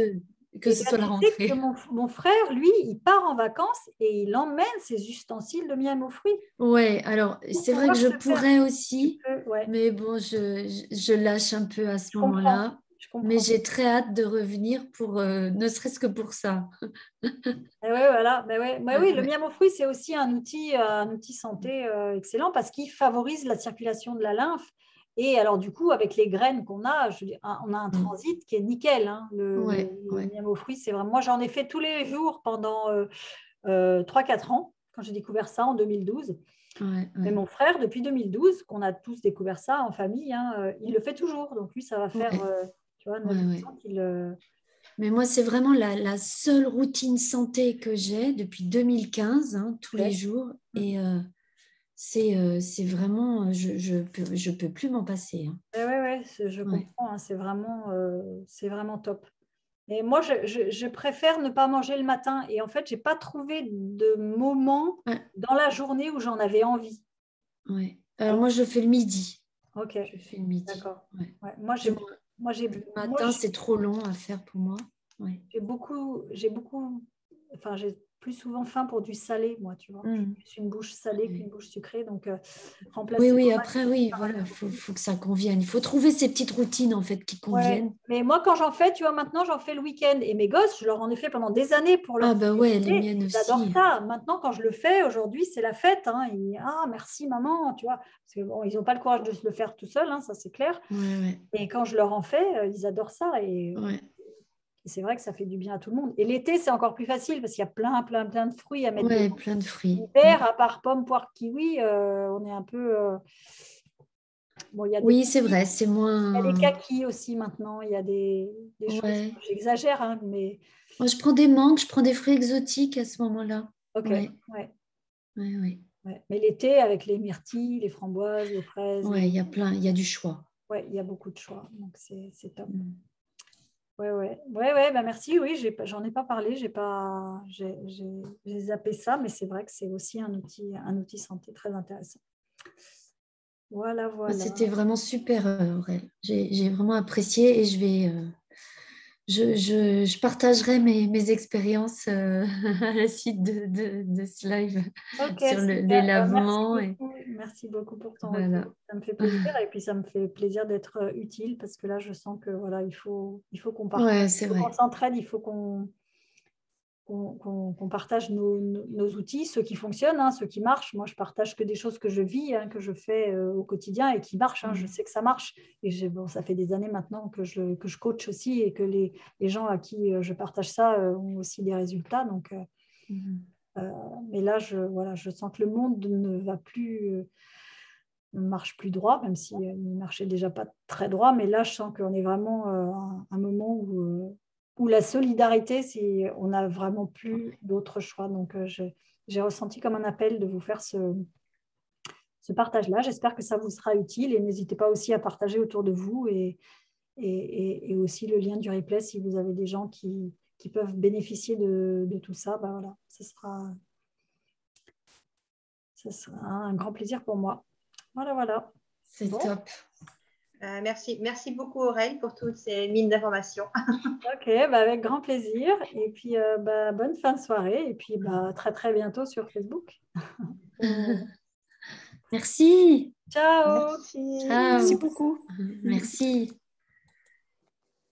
que ce soit la rentrée. Que mon frère, lui, il part en vacances et il emmène ses ustensiles de miam aux fruits. Ouais, alors c'est vrai que je pourrais aussi, mais bon, je lâche un peu à ce moment-là. Mais j'ai très hâte de revenir ne serait-ce que pour ça. Voilà. Oui, le miam aux fruits, c'est aussi un outil santé excellent parce qu'il favorise la circulation de la lymphe. Et alors, du coup, avec les graines qu'on a, on a un transit qui est nickel. Hein. Le miam aux fruits, c'est vraiment… Moi, j'en ai fait tous les jours pendant 3-4 ans, quand j'ai découvert ça en 2012. Mais mon frère, depuis 2012, qu'on a tous découvert ça en famille, hein, il le fait toujours. Donc, lui, ça va faire… tu vois, 9 ans qu'il… Mais moi, c'est vraiment la seule routine santé que j'ai depuis 2015, hein, tous les jours. Et c'est vraiment, je peux plus m'en passer. Hein. Je comprends. Hein, c'est vraiment top. Et moi, je préfère ne pas manger le matin. Et en fait, je n'ai pas trouvé de moment dans la journée où j'en avais envie. Ouais. Alors, moi, je fais le midi. OK. Je fais le midi. D'accord. Ouais. Moi, le matin, c'est trop long à faire pour moi. Ouais. J'ai plus souvent faim pour du salé, moi, tu vois. J'ai plus une bouche salée qu'une bouche sucrée, donc remplacer. Oui, après, voilà, faut que ça convienne. Il faut trouver ces petites routines, en fait, qui conviennent. Mais moi, quand j'en fais, tu vois, maintenant, j'en fais le week-end. Et mes gosses, je leur en ai fait pendant des années pour leur les miennes aussi. J'adore ça. Maintenant, quand je le fais, aujourd'hui, c'est la fête. Hein. Merci, maman, tu vois. Parce que, bon, ils n'ont pas le courage de se le faire tout seuls, hein, ça, c'est clair. Et quand je leur en fais, ils adorent ça. Et c'est vrai que ça fait du bien à tout le monde. Et l'été, c'est encore plus facile parce qu'il y a plein de fruits à mettre dedans. Plein de fruits. L'hiver, à part pommes, poires, kiwi, on est un peu… Bon, c'est vrai, c'est moins… Il y a des kakis aussi maintenant. Il y a des choses… J'exagère, hein, mais… Moi, je prends des mangues, je prends des fruits exotiques à ce moment-là. OK, Mais l'été, avec les myrtilles, les framboises, les fraises… il y a du choix. Il y a beaucoup de choix. Donc, c'est top. Merci. Oui, j'en ai pas parlé, j'ai zappé ça, mais c'est vrai que c'est aussi un outil santé très intéressant. Voilà. C'était vraiment super, Aurèle. J'ai vraiment apprécié et je vais je partagerai mes expériences à la suite de ce live Ok, sur super. les lavements. Merci beaucoup pour ton Voilà. retour. Ça me fait plaisir et puis ça me fait plaisir d'être utile parce que là, je sens que voilà, il faut qu'on partage, Ouais, c'est il faut vrai. qu'on s'entraide, il faut qu'on partage nos outils, ceux qui fonctionnent, hein, ceux qui marchent. Moi, je partage que des choses que je vis, hein, que je fais au quotidien et qui marchent. Hein. Je sais que ça marche. Et bon, ça fait des années maintenant que je coach aussi et que les gens à qui je partage ça ont aussi des résultats. Donc, mais là, je sens que le monde ne va plus, ne marche plus droit, même s'il ne marchait déjà pas très droit. Mais là, je sens qu'on est vraiment à un moment où la solidarité, on n'a vraiment plus d'autre choix. Donc, j'ai ressenti comme un appel de vous faire ce partage-là. J'espère que ça vous sera utile et n'hésitez pas aussi à partager autour de vous et aussi le lien du replay si vous avez des gens qui peuvent bénéficier de tout ça. Ben voilà, ce sera un grand plaisir pour moi. Voilà. C'est top. Merci beaucoup Aurélie pour toutes ces mines d'informations. Ok, avec grand plaisir. Et puis, bonne fin de soirée. Et puis, très, très bientôt sur Facebook. Merci. Ciao. Merci. Ciao. Merci beaucoup. Merci.